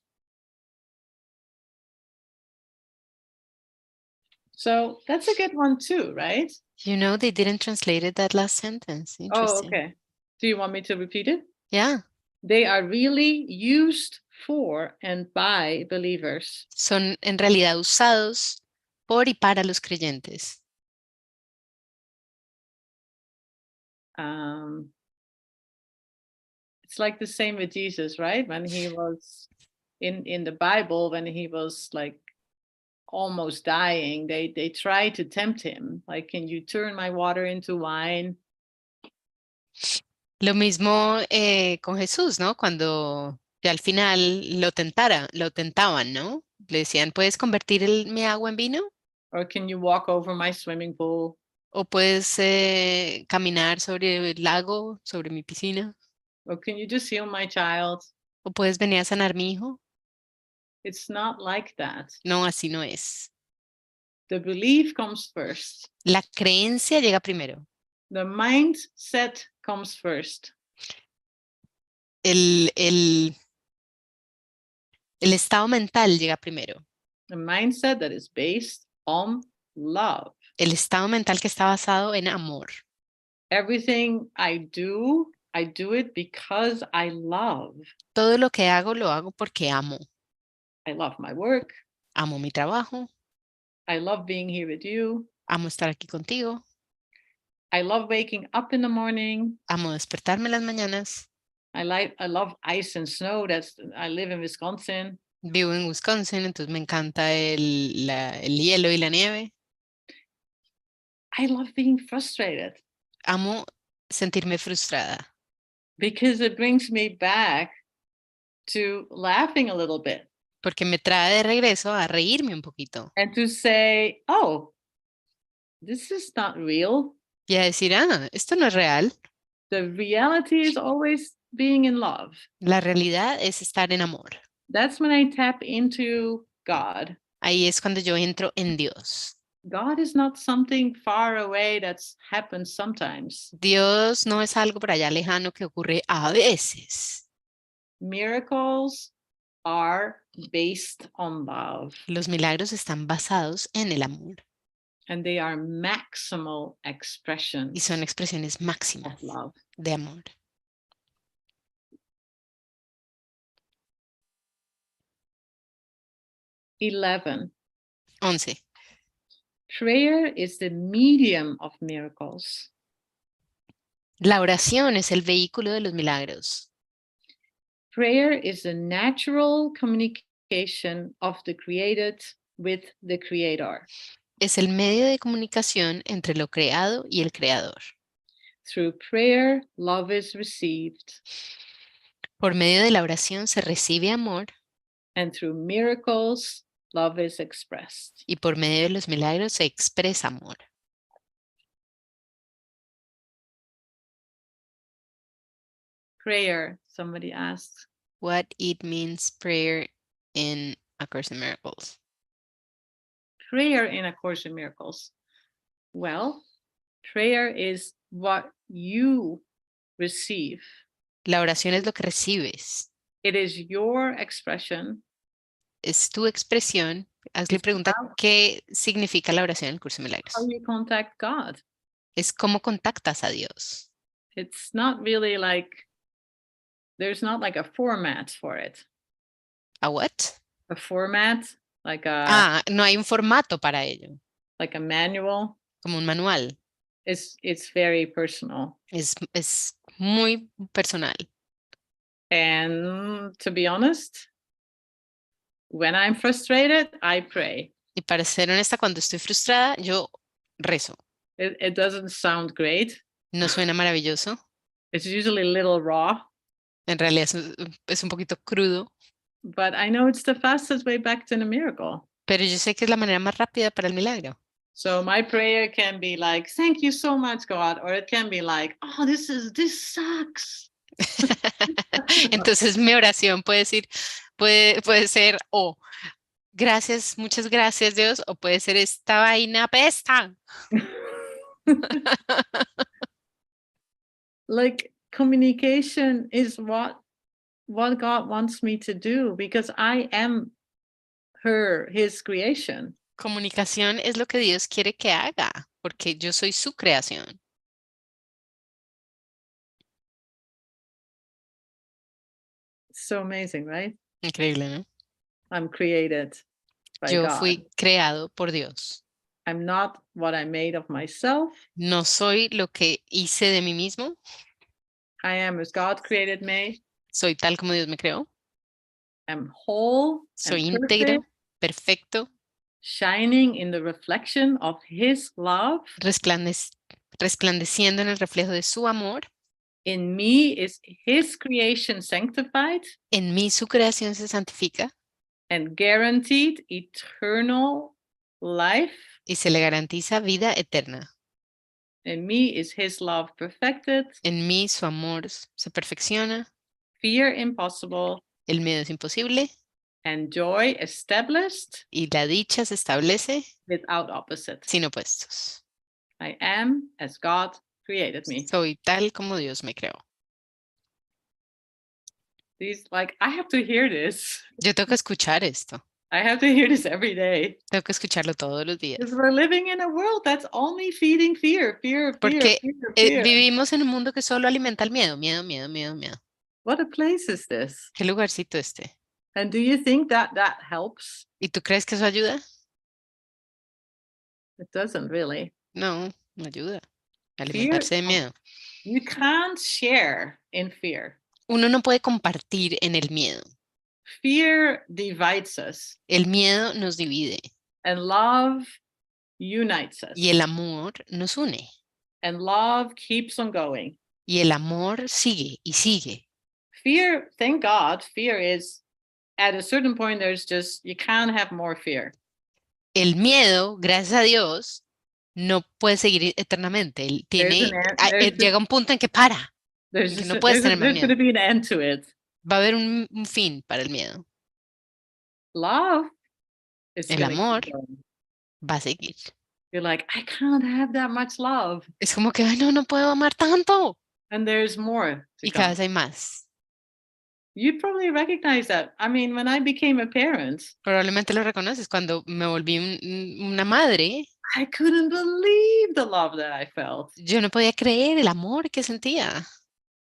So that's a good one too, right? You know, they didn't translate that last sentence. Oh, Interesting. okay. Do you want me to repeat it? Yeah. They are really used for and by believers. Son en realidad usados por y para los creyentes. It's like the same with Jesus, right? When he was in the Bible, when he was like almost dying, they try to tempt him. Like, can you turn my water into wine? Lo mismo con Jesús, ¿no? Cuando ya al final lo tentaban, ¿no? Le decían, ¿puedes convertir mi agua en vino? Or can you walk over my swimming pool? ¿O puedes caminar sobre el lago, sobre mi piscina? Or can you just heal my child? ¿O puedes venir a sanar mi hijo? It's not like that. No, así no es. The belief comes first. La creencia llega primero. The mindset comes first. El estado mental llega primero. A mindset that is based on love. El estado mental que está basado en amor. Everything I do it because I love. Todo lo que hago lo hago porque amo. I love my work. Amo mi trabajo. I love being here with you. Amo estar aquí contigo. I love waking up in the morning. Amo despertarme en las mañanas. I love ice and snow. I live in Wisconsin. Vivo en Wisconsin, entonces me encanta el hielo y la nieve. I love being frustrated. Amo sentirme frustrada. Because it brings me back to laughing a little bit. Porque me trae de regreso a reírme un poquito. And to say, oh, this is not real. Y a decir, esto no es real. The reality is always being in love. La realidad es estar en amor. That's when I tap into God. Ahí es cuando yo entro en Dios. God is not something far away that's happened sometimes. Dios no es algo por allá lejano que ocurre a veces. Miracles are based on love. Los milagros están basados en el amor. And they are maximal Y expressions son expresiones of máximas love. de amor. (11) 11. Prayer is the medium of miracles. La oración es el vehículo de los milagros. Prayer is the natural communication of the created with the creator. Es el medio de comunicación entre lo creado y el creador. Through prayer, love is received. Por medio de la oración se recibe amor And through miracles, love is expressed. y por medio de los milagros se expresa amor. Prayer, somebody asked. What it means prayer in A Course in Miracles. Prayer in A Course in Miracles. Well, prayer is what you receive. La oración es lo que recibes. It is your expression. Es tu expresión. Hazle pregunta qué significa la oración en el curso de milagros. How you contact God. Es cómo contactas a Dios. It's not really like, there's not like a format for it. ¿A what? A format, like a No hay un formato para ello, like a manual. como un manual. It's very personal. Es muy personal. And to be honest, when I'm frustrated, I pray. Y para ser honesta, cuando estoy frustrada, yo rezo. It doesn't sound great. No suena maravilloso. It's usually a little raw. En realidad es un poquito crudo. But I know it's the fastest way back to the miracle. Pero yo sé que es la manera más rápida para el milagro. So my prayer can be like, thank you so much, God. Or it can be like, oh, this sucks. Entonces mi oración puede ser, gracias, muchas gracias Dios, o puede ser esta vaina apesta. Like communication is what God wants me to do because I am his creation. Comunicación es lo que Dios quiere que haga, porque yo soy su creación. So amazing, right? Increíble, ¿no? I'm created by Yo God. fui creado por Dios. I'm not what I made of myself. No soy lo que hice de mí mismo. I am as God created me. Soy tal como Dios me creó. I'm whole. Soy and íntegro, perfect, perfecto shining in the reflection of his love. Resplandeciendo en el reflejo de su amor. In me is his creation sanctified. En mí su creación se santifica. And guaranteed eternal life. Y se le garantiza vida eterna. In me is his love perfected. En mí su amor se perfecciona. Fear impossible. El miedo es imposible. And joy established. Y la dicha se establece Without opposite. sin opuestos. I am as God created me. Soy tal como Dios me creó. These, like, I have to hear this. Yo tengo que escuchar esto. I have to hear this every day. Tengo que escucharlo todos los días. Because we're living in a world that's only feeding fear, fear, fear, Porque fear. vivimos en un mundo que solo alimenta el miedo, miedo, miedo, miedo, miedo. What a place is this? ¿Qué lugarcito este? And do you think that that helps? ¿Y tú crees que eso ayuda? It doesn't really. No, no ayuda. Alimentarse de miedo. You can't share in fear. Uno no puede compartir en el miedo. Fear divides us. El miedo nos divide. And love unites us. Y el amor nos une. And love keeps on going. Y el amor sigue y sigue. Fear, thank God, fear is, at a certain point, there's just, you can't have more fear. El miedo, gracias a Dios, no puede seguir eternamente. Él tiene, llega un punto en que para. Que no puedes tener más miedo. There's going to be an end to it. Va a haber un fin para el miedo. Love is el amor va a seguir. You're like, I can't have that much love. Es como que, ay, no puedo amar tanto. And there's more. Y cada vez hay más. You probably recognize that. I mean, when I became a parent. Probablemente lo reconoces. Cuando me volví una madre. I couldn't believe the love that I felt. Yo no podía creer el amor que sentía.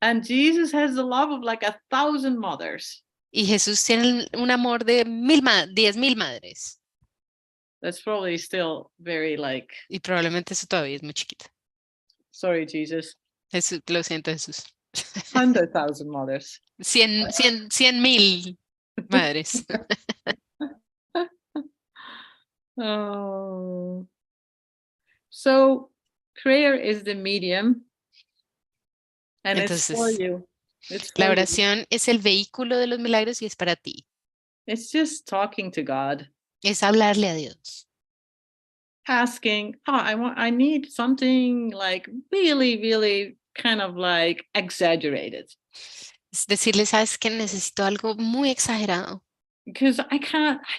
And Jesus has the love of like 1,000 mothers. Y Jesús tiene un amor de 10,000 madres. That's probably still very like. Y probablemente eso todavía es muy chiquito. Sorry, Jesus. Jesús, lo siento, Jesús. 100,000 mothers. 100,000 madres. Oh. So prayer is the medium. And Entonces, it's for you. It's for la oración es el vehículo de los milagros y es para ti. It's just talking to God. Es hablarle a Dios. Asking, I need something like really, really kind of like exaggerated. Es decirle, sabes que necesito algo muy exagerado. Because I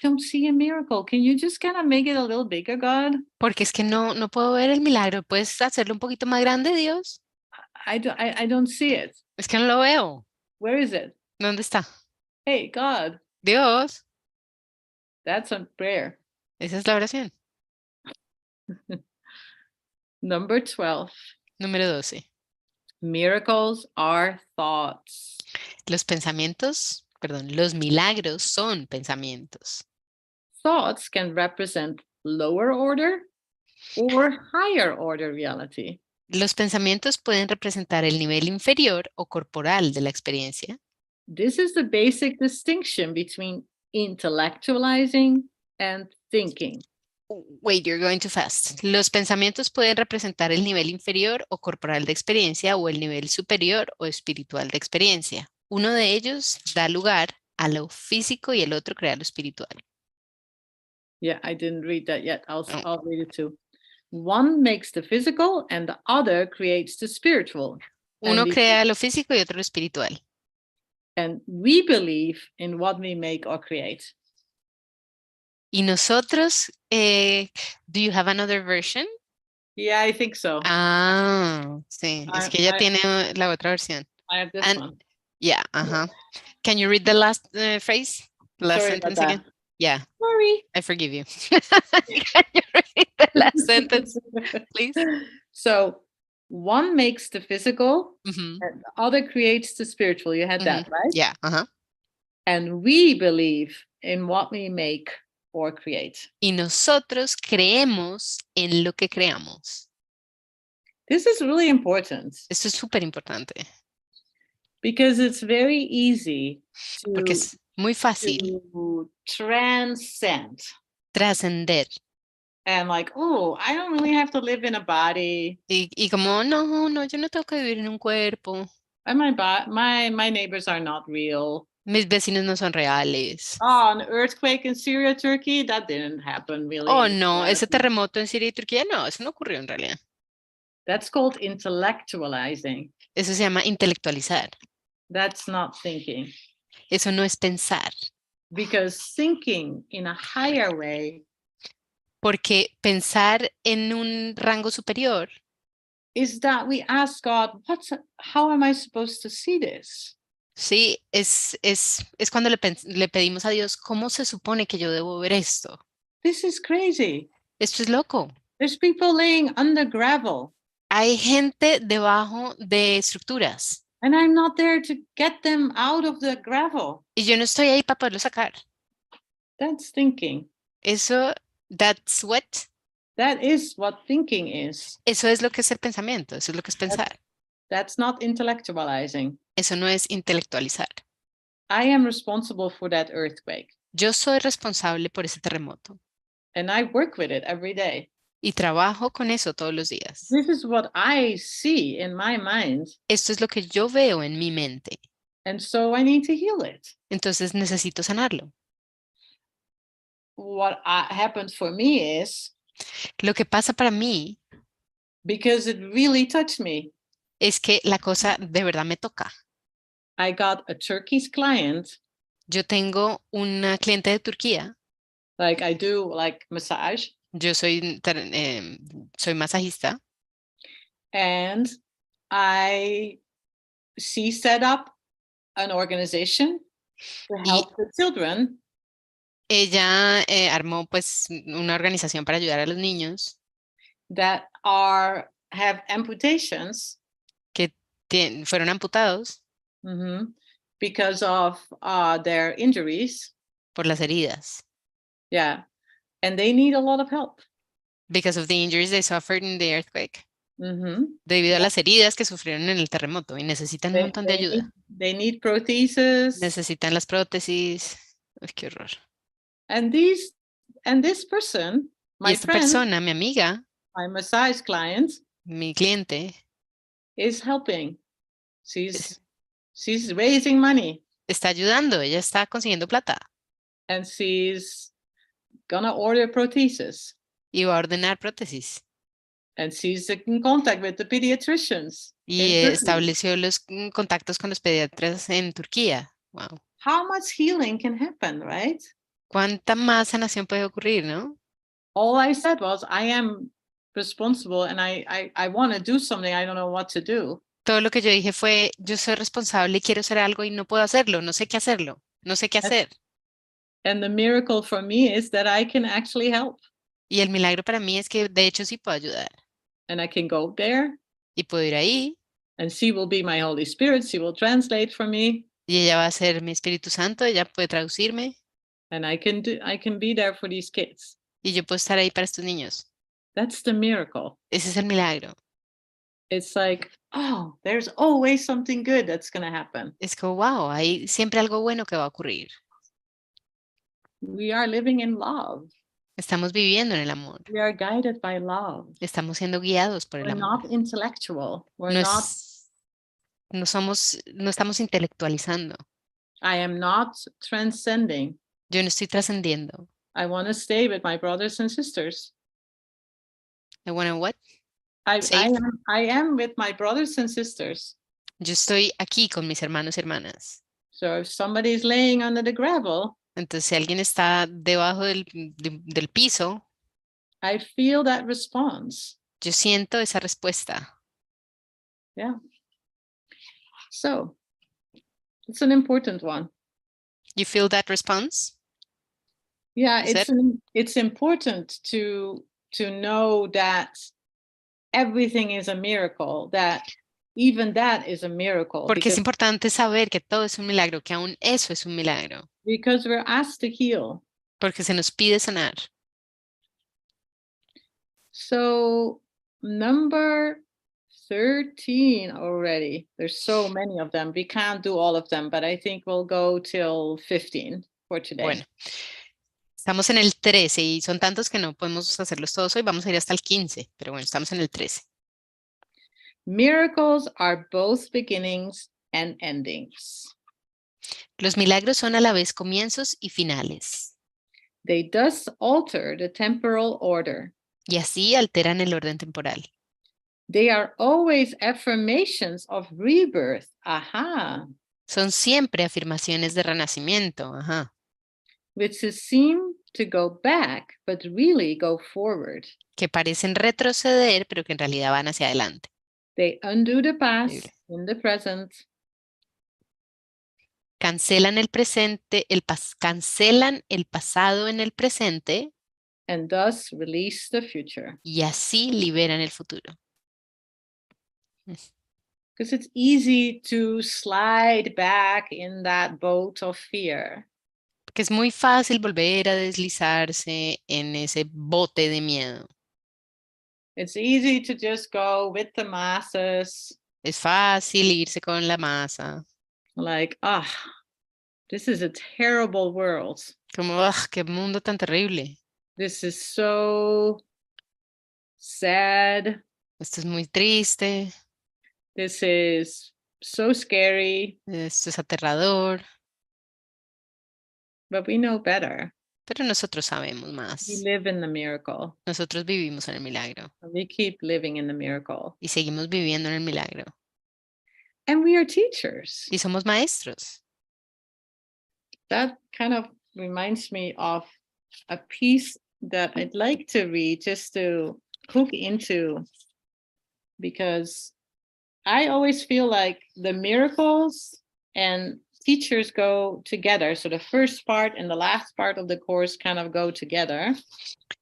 don't see a miracle. Can you just kind of make it a little bigger, God? Porque es que no puedo ver el milagro. ¿Puedes hacerlo un poquito más grande, Dios? I don't see it. Es que no lo veo. Where is it? ¿Dónde está? Hey, God. Dios. That's a prayer. Esa es la oración. Number 12. Número 12. Miracles are thoughts. Los milagros son pensamientos. Thoughts can represent lower order or higher order reality. Los pensamientos pueden representar el nivel inferior o corporal de la experiencia. This is the basic distinction between intellectualizing and thinking. Wait, you're going too fast. Los pensamientos pueden representar el nivel inferior o corporal de experiencia o el nivel superior o espiritual de experiencia. Uno de ellos da lugar a lo físico y el otro crea lo espiritual. Yeah, I didn't read that yet. I'll read it too. One makes the physical and the other creates the spiritual. Uno crea lo físico y otro lo espiritual. And we believe in what we make or create. Y nosotros, do you have another version? Yeah, I think so. Ah, sí, es que ella tiene la otra versión. I have this one. Yeah, Can you read the last phrase? The last Sorry sentence about again? Yeah. Sorry. I forgive you. Can you read the last sentence, please? So, one makes the physical, Mm-hmm. and the other creates the spiritual. You had that, right? Yeah, And we believe in what we make or create. Y nosotros creemos en lo que creamos. This is really important. Esto es súper importante. Because it's very easy Porque es muy fácil to transcend. Trascender. And like, oh, I don't really have to live in a body. Y como, no, yo no tengo que vivir en un cuerpo. And my neighbors are not real. Mis vecinos no son reales. Oh, an earthquake in Syria, Turkey, that didn't happen really. Oh, no, ese terremoto en Siria y Turquía, no, eso no ocurrió en realidad. That's called intellectualizing. Eso se llama intelectualizar. That's not thinking. Eso no es pensar. Because thinking in a higher way Porque pensar en un rango superior is that we ask God, how am I supposed to see this? sí, es cuando le pedimos a Dios, ¿cómo se supone que yo debo ver esto? This is crazy. Esto es loco. There's people laying under gravel. Hay gente debajo de estructuras. And I'm not there to get them out of the gravel. Y yo no estoy ahí para poderlo sacar. That's thinking. Eso, that's what? That is what thinking is. Eso es lo que es el pensamiento, eso es lo que es pensar. That's not intellectualizing. Eso no es intelectualizar. I am responsible for that earthquake. Yo soy responsable por ese terremoto. And I work with it every day. Y trabajo con eso todos los días. This is what I see in my mind. Esto es lo que yo veo en mi mente. And so I need to heal it. Entonces necesito sanarlo. What happened for me is, Lo que pasa para mí because it really touched me, es que la cosa de verdad me toca. I got a Turkish client. Yo tengo una cliente de Turquía. Like I do like massage. Yo soy masajista. And she set up an organization to help the children. Ella armó pues una organización para ayudar a los niños that have amputations que fueron amputados because of their injuries. Por las heridas. Yeah. And they need a lot of help. Because of the injuries they suffered in the earthquake. Debido a las heridas que sufrieron en el terremoto y necesitan un montón de ayuda. They need prostheses. Necesitan las prótesis. Uy, qué horror. And this person, my friend, persona, mi amiga, my massage client, mi cliente, is helping. She's raising money. Está ayudando, ella está consiguiendo plata. And she's gonna order prostheses. Y va a ordenar prótesis. And she's in contact with the pediatricians. Y estableció los contactos con los pediatras en Turquía. Wow. How much healing can happen, right? ¿Cuánta más sanación puede ocurrir, no? All I said was, I am responsible and I want to do something. I don't know what to do. Todo lo que yo dije fue, yo soy responsable y quiero hacer algo y no puedo hacerlo, no sé qué hacerlo, no sé qué hacer. And the miracle for me is that I can actually help. Y el milagro para mí es que de hecho sí puedo ayudar. And I can go there. Y puedo ir ahí. And she will be my Holy Spirit. She will translate for me. Y ella va a ser mi Espíritu Santo, ella puede traducirme. And I can be there for these kids. Y yo puedo estar ahí para estos niños. That's the miracle. Ese es el milagro. It's like, oh, there's always something good that's going to happen. Es como, wow, hay siempre algo bueno que va a ocurrir. We are living in love. Estamos viviendo en el amor. We are guided by love. Estamos siendo guiados por el amor. We're not intellectual. No estamos intelectualizando. I am not transcending. Yo no estoy trascendiendo. I want to stay with my brothers and sisters. I want to what? I am with my brothers and sisters. Yo estoy aquí con mis hermanos y hermanas. So if somebody is laying under the gravel, entonces si alguien está debajo del piso, I feel that response. Yo siento esa respuesta. Yeah. So it's an important one. You feel that response? Yeah, it's important to know that everything is a miracle, that even that is a miracle. Porque es importante saber que todo es un milagro, que aún eso es un milagro. Because we're asked to heal. Porque se nos pide sanar. So number 13 already. There's so many of them. We can't do all of them, but I think we'll go till 15 for today. Bueno, Estamos en el 13 y son tantos que no podemos hacerlos todos hoy. Vamos a ir hasta el 15, pero bueno, estamos en el 13. Miracles are both beginnings and endings. Los milagros son a la vez comienzos y finales, They thus alter the temporal order. y así alteran el orden temporal. They are always affirmations of rebirth. Aha. Son siempre afirmaciones de renacimiento, ajá, Which seem to go back, but really go forward. que parecen retroceder, pero que en realidad van hacia adelante. They undo the past Increíble. in the present. Cancelan el presente, cancelan el pasado en el presente And thus release the future. y así liberan el futuro. Because it's easy to slide back in that boat of fear. Porque es muy fácil volver a deslizarse en ese bote de miedo. It's easy to just go with the masses. Es fácil irse con la masa, Like, this is a terrible world. como, ¡ah, qué mundo tan terrible! This is so sad. Esto es muy triste, This is so scary. esto es aterrador, But we know better. pero nosotros sabemos We más. live in the miracle. Nosotros vivimos en el milagro And we keep living in the miracle. y seguimos viviendo en el milagro And we are teachers. y somos maestros. That kind of reminds me of a piece that I'd like to read just to hook into, because I always feel like the miracles and teachers go together. So the first part and the last part of the course kind of go together.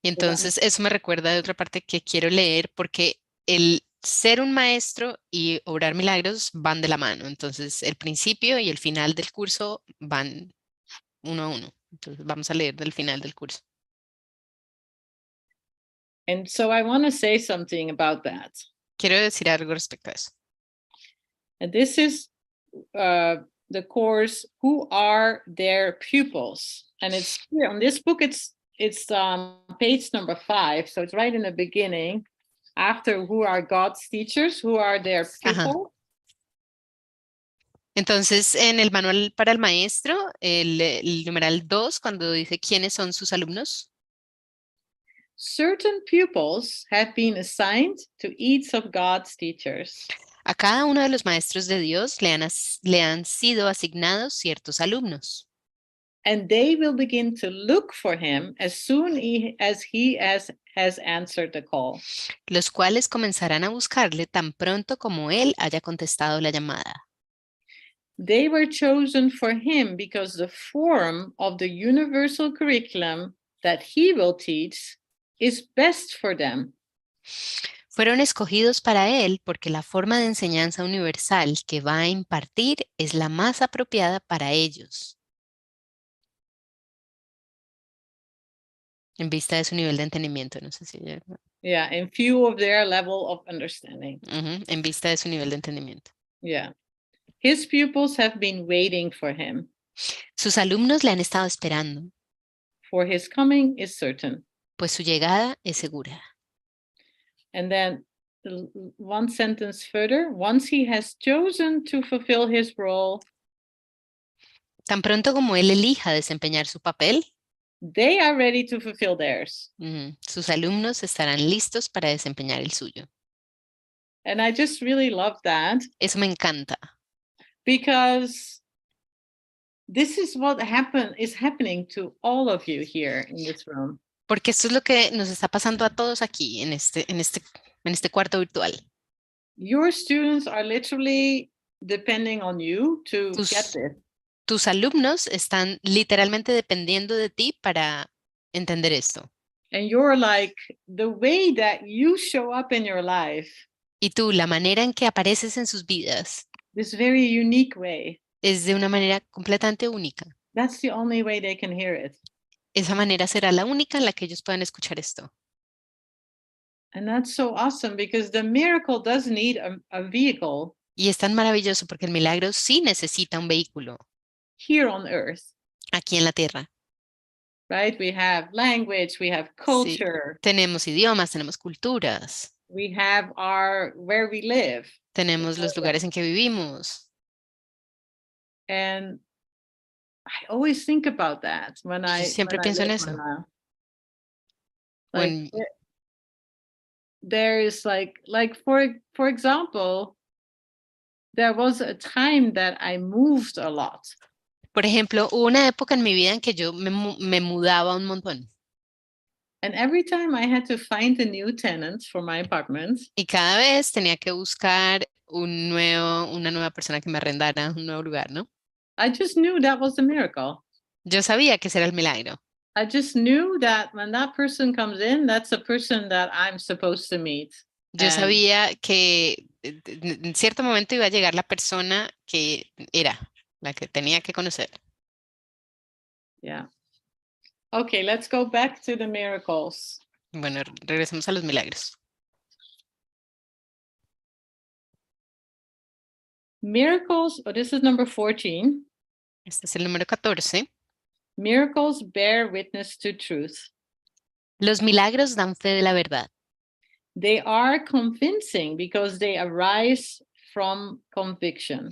Y entonces eso me recuerda de otra parte que quiero leer porque el ser un maestro y obrar milagros van de la mano. Entonces el principio y el final del curso van uno a uno. Entonces vamos a leer del final del curso. And so I want to say something about that. Quiero decir algo respecto a eso. And this is the course, Who Are Their Pupils? And it's here on this book, it's page number 5. So it's right in the beginning. After who are God's teachers, who are their pupils? Entonces, en el manual para el maestro, el numeral 2, cuando dice quiénes son sus alumnos, Certain pupils have been assigned to each of God's teachers. a cada uno de los maestros de Dios le han sido asignados ciertos alumnos. And they will begin to look for him as soon as he has answered the call. Los cuales comenzarán a buscarle tan pronto como él haya contestado la llamada. They were chosen for him because the form of the universal curriculum that he will teach is best for them. Fueron escogidos para él porque la forma de enseñanza universal que va a impartir es la más apropiada para ellos. En vista de su nivel de entendimiento, no sé si... Yeah, in view of their level of understanding. En vista de su nivel de entendimiento. Yeah. His pupils have been waiting for him. Sus alumnos le han estado esperando, For his coming is certain. pues su llegada es segura. And then one sentence further, once he has chosen to fulfill his role, Tan pronto como él elija desempeñar su papel, they are ready to fulfill theirs. sus alumnos estarán listos para desempeñar el suyo. And I just really love that. Eso me encanta. Because this is what is happening to all of you here in this room. Porque esto es lo que nos está pasando a todos aquí en este cuarto virtual. Your students are literally depending on you to get this. Tus alumnos están literalmente dependiendo de ti para entender esto. And you're like, the way that you show up in your life. Y tú, la manera en que apareces en sus vidas. This very unique way. Es de una manera completamente única. That's the only way they can hear it. Esa manera será la única en la que ellos puedan escuchar esto. And that's so awesome because the miracle does need a vehicle. Y es tan maravilloso porque el milagro sí necesita un vehículo. Here on earth. Aquí en la tierra. right? We have language, we have Sí, culture, tenemos idiomas, tenemos culturas, we have where we live. tenemos los lugares en que vivimos. And I always think about that when Y yo I siempre pienso en live eso. like there is like for example, there was a time that I moved a lot. Por ejemplo, hubo una época en mi vida en que yo me mudaba un montón. And every time I had to find a new tenant for my apartment. Y cada vez tenía que buscar una nueva persona que me arrendara un nuevo lugar, ¿no? I just knew that was the miracle. Yo sabía que ese era el milagro. I just knew that when that person comes in, that's the person that I'm supposed to meet. Yo sabía que en cierto momento iba a llegar la persona que era, la que tenía que conocer. Yeah. Okay, let's go back to the miracles. Bueno, regresemos a los milagros. Miracles, this is number 14. Este es el número 14. Miracles bear witness to truth. Los milagros dan fe de la verdad. They are convincing because they arise from conviction.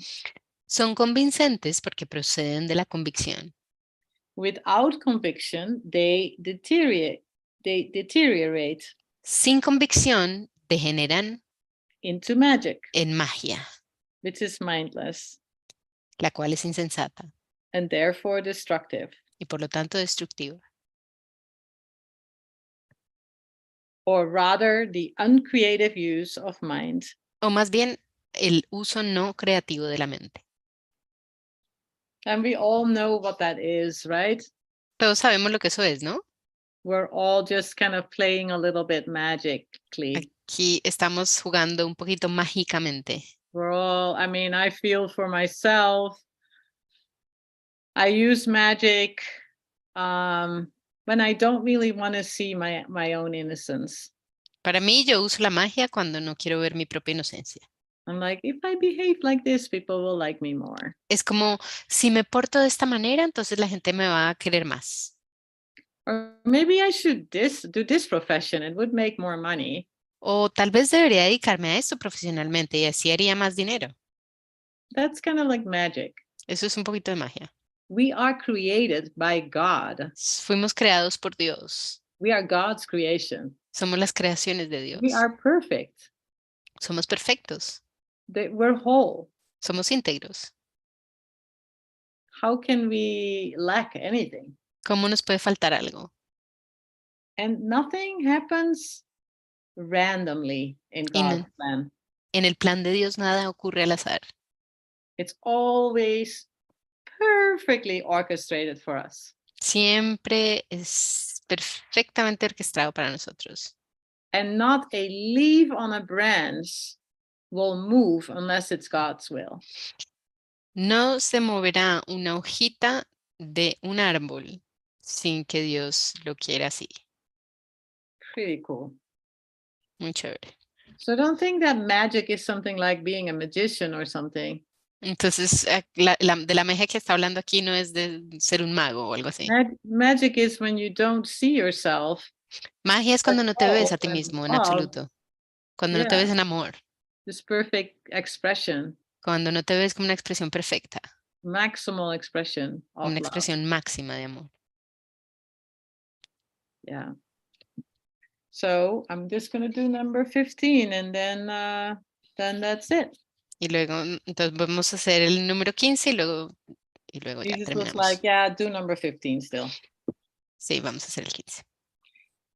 Son convincentes porque proceden de la convicción. Without conviction, they deteriorate. Sin convicción, degeneran Into magic, en magia, which is mindless la cual es insensata and therefore destructive. y por lo tanto destructiva. Or rather, the uncreative use of mind. O más bien, el uso no creativo de la mente. And we all know what that is, right? Todos sabemos lo que eso es, ¿no? We're all just kind of playing a little bit magically. Aquí estamos jugando un poquito mágicamente. We're all, I mean, I feel for myself. I use magic when I don't really want to see my own innocence. Para mí, yo uso la magia cuando no quiero ver mi propia inocencia. I'm like, if I behave like this, people will like me more. Es como, si me porto de esta manera, entonces la gente me va a querer más. Or maybe I should do this profession. It would make more money. O tal vez debería dedicarme a esto profesionalmente y así haría más dinero. That's kind of like magic. Eso es un poquito de magia. We are created by God. Fuimos creados por Dios. We are God's creation. Somos las creaciones de Dios. We are perfect. Somos perfectos. We're whole. Somos íntegros. How can we lack anything? ¿Cómo nos puede faltar algo? And nothing happens randomly in God's plan. En el plan de Dios nada ocurre al azar. It's always perfectly orchestrated for us. Siempre es perfectamente orquestado para nosotros. And not a leaf on a branch will move unless it's God's will. No se moverá una hojita de un árbol sin que Dios lo quiera así. Pretty cool. Muy chévere. So don't think that magic is something like being a magician or something. Entonces, de la magia que está hablando aquí no es de ser un mago o algo así. Magic is when you don't see yourself. Magia es cuando no te ves a ti mismo en absoluto. Cuando no te ves en amor. This perfect expression. Cuando no te ves como una expresión perfecta. Maximal expression of una love. expresión máxima de amor. Yeah. So I'm just going to do number 15 and then that's it. Y luego, entonces vamos a hacer el número 15 y luego ya Jesus terminamos. was like, yeah, do number 15 still. Sí, vamos a hacer el 15.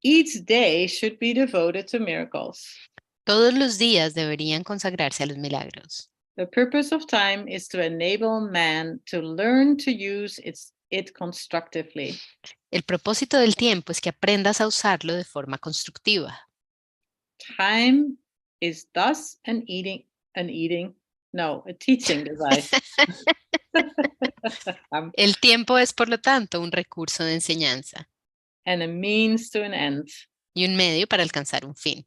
Each day should be devoted to miracles. Todos los días deberían consagrarse a los milagros. The purpose of time is to enable man to learn to use it constructively. El propósito del tiempo es que aprendas a usarlo de forma constructiva. Time is thus a teaching device. El tiempo es, por lo tanto, un recurso de enseñanza. And a means to an end. Y un medio para alcanzar un fin.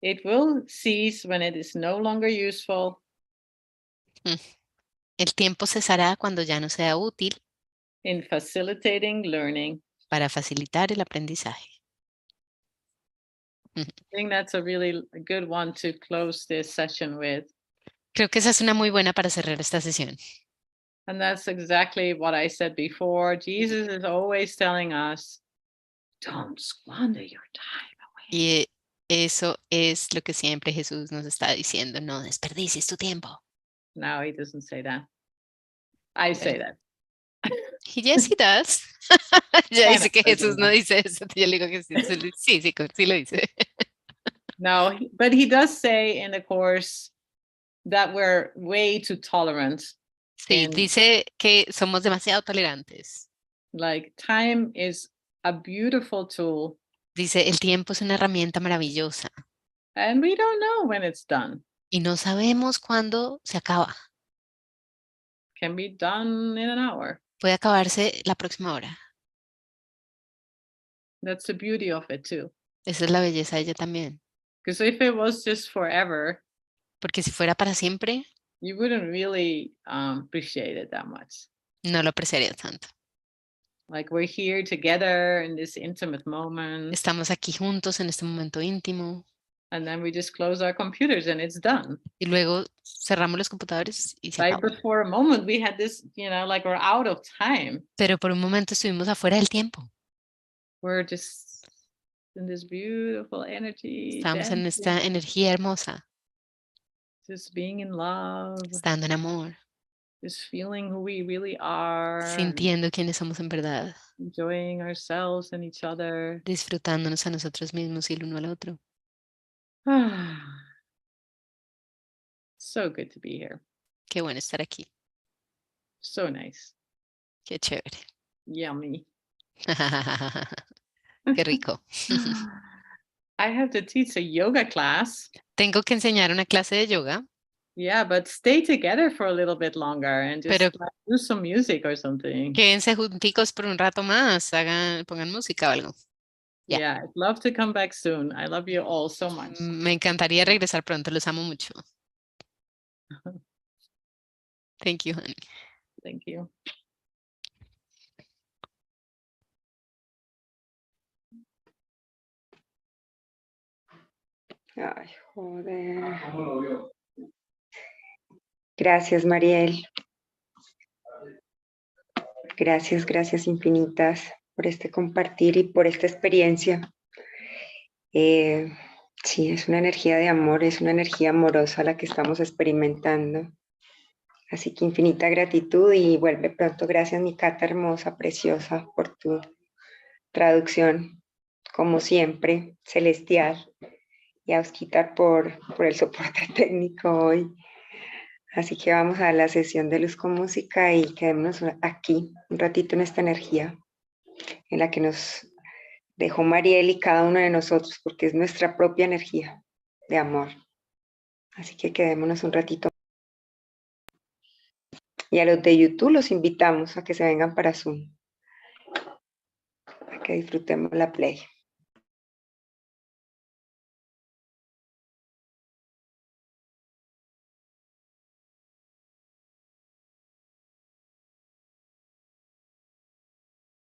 It will cease when it is no longer useful. El tiempo cesará cuando ya no sea útil. In facilitating learning. para facilitar el aprendizaje. I think that's a really good one to close this session with. Creo que esa es una muy buena para cerrar esta sesión. And that's exactly what I said before. Jesus is always telling us, don't squander your time away. Y eso es lo que siempre Jesús nos está diciendo, no desperdicies tu tiempo. No, he doesn't say that. I say that. Yes, he does. Ya Bueno, dice que pues, Jesús no dice eso. Yo le digo que sí, sí lo dice. No, but he does say in the course that we're way too tolerant. Sí, And dice que somos demasiado tolerantes. like time is a beautiful tool Dice, el tiempo es una herramienta maravillosa and we don't know when it's done. y no sabemos cuándo se acaba. Can be done in an hour. Puede acabarse la próxima hora. That's the beauty of it too. Esa es la belleza de ella también. Because if it was just forever, Porque si fuera para siempre, you wouldn't really appreciate it that much. no lo apreciaría tanto. Like we're here together in this intimate moment, Estamos aquí juntos en este momento íntimo and then we just close our computers and it's done. y luego cerramos los computadores y se Right, acabó. but for a moment we had this, like we're out of time. Pero por un momento estuvimos afuera del tiempo. We're just in this beautiful energy, Estábamos en esta dancing, energía hermosa, just being in love, estando en amor, just feeling who we really are, and sintiendo quiénes somos en verdad, enjoying ourselves and each other. disfrutándonos a nosotros mismos y el uno al otro. So good to be here. Qué bueno estar aquí. So nice. Qué chévere. Yummy. Qué rico. I have to teach a yoga class. Tengo que enseñar una clase de yoga, Yeah, but stay together for a little bit longer and just Pero- like, do some music or something. quédense junticos por un rato más, pongan música o algo. Yeah. Yeah, I'd love to come back soon. I love you all so much. Me encantaría regresar pronto, los amo mucho. Thank you, honey. Thank you. Ay, joder. Gracias, Marielle. Gracias, gracias infinitas por este compartir y por esta experiencia. Sí, es una energía de amor, es una energía amorosa la que estamos experimentando. Así que infinita gratitud y vuelve pronto. Gracias, mi Cata hermosa, preciosa, por tu traducción, como siempre, celestial. Y a Osquitar por el soporte técnico hoy. Así que vamos a la sesión de luz con música y quedémonos aquí un ratito en esta energía en la que nos dejó Marielle y cada uno de nosotros, porque es nuestra propia energía de amor. Así que quedémonos un ratito. Y a los de YouTube los invitamos a que se vengan para Zoom, a que disfrutemos la play.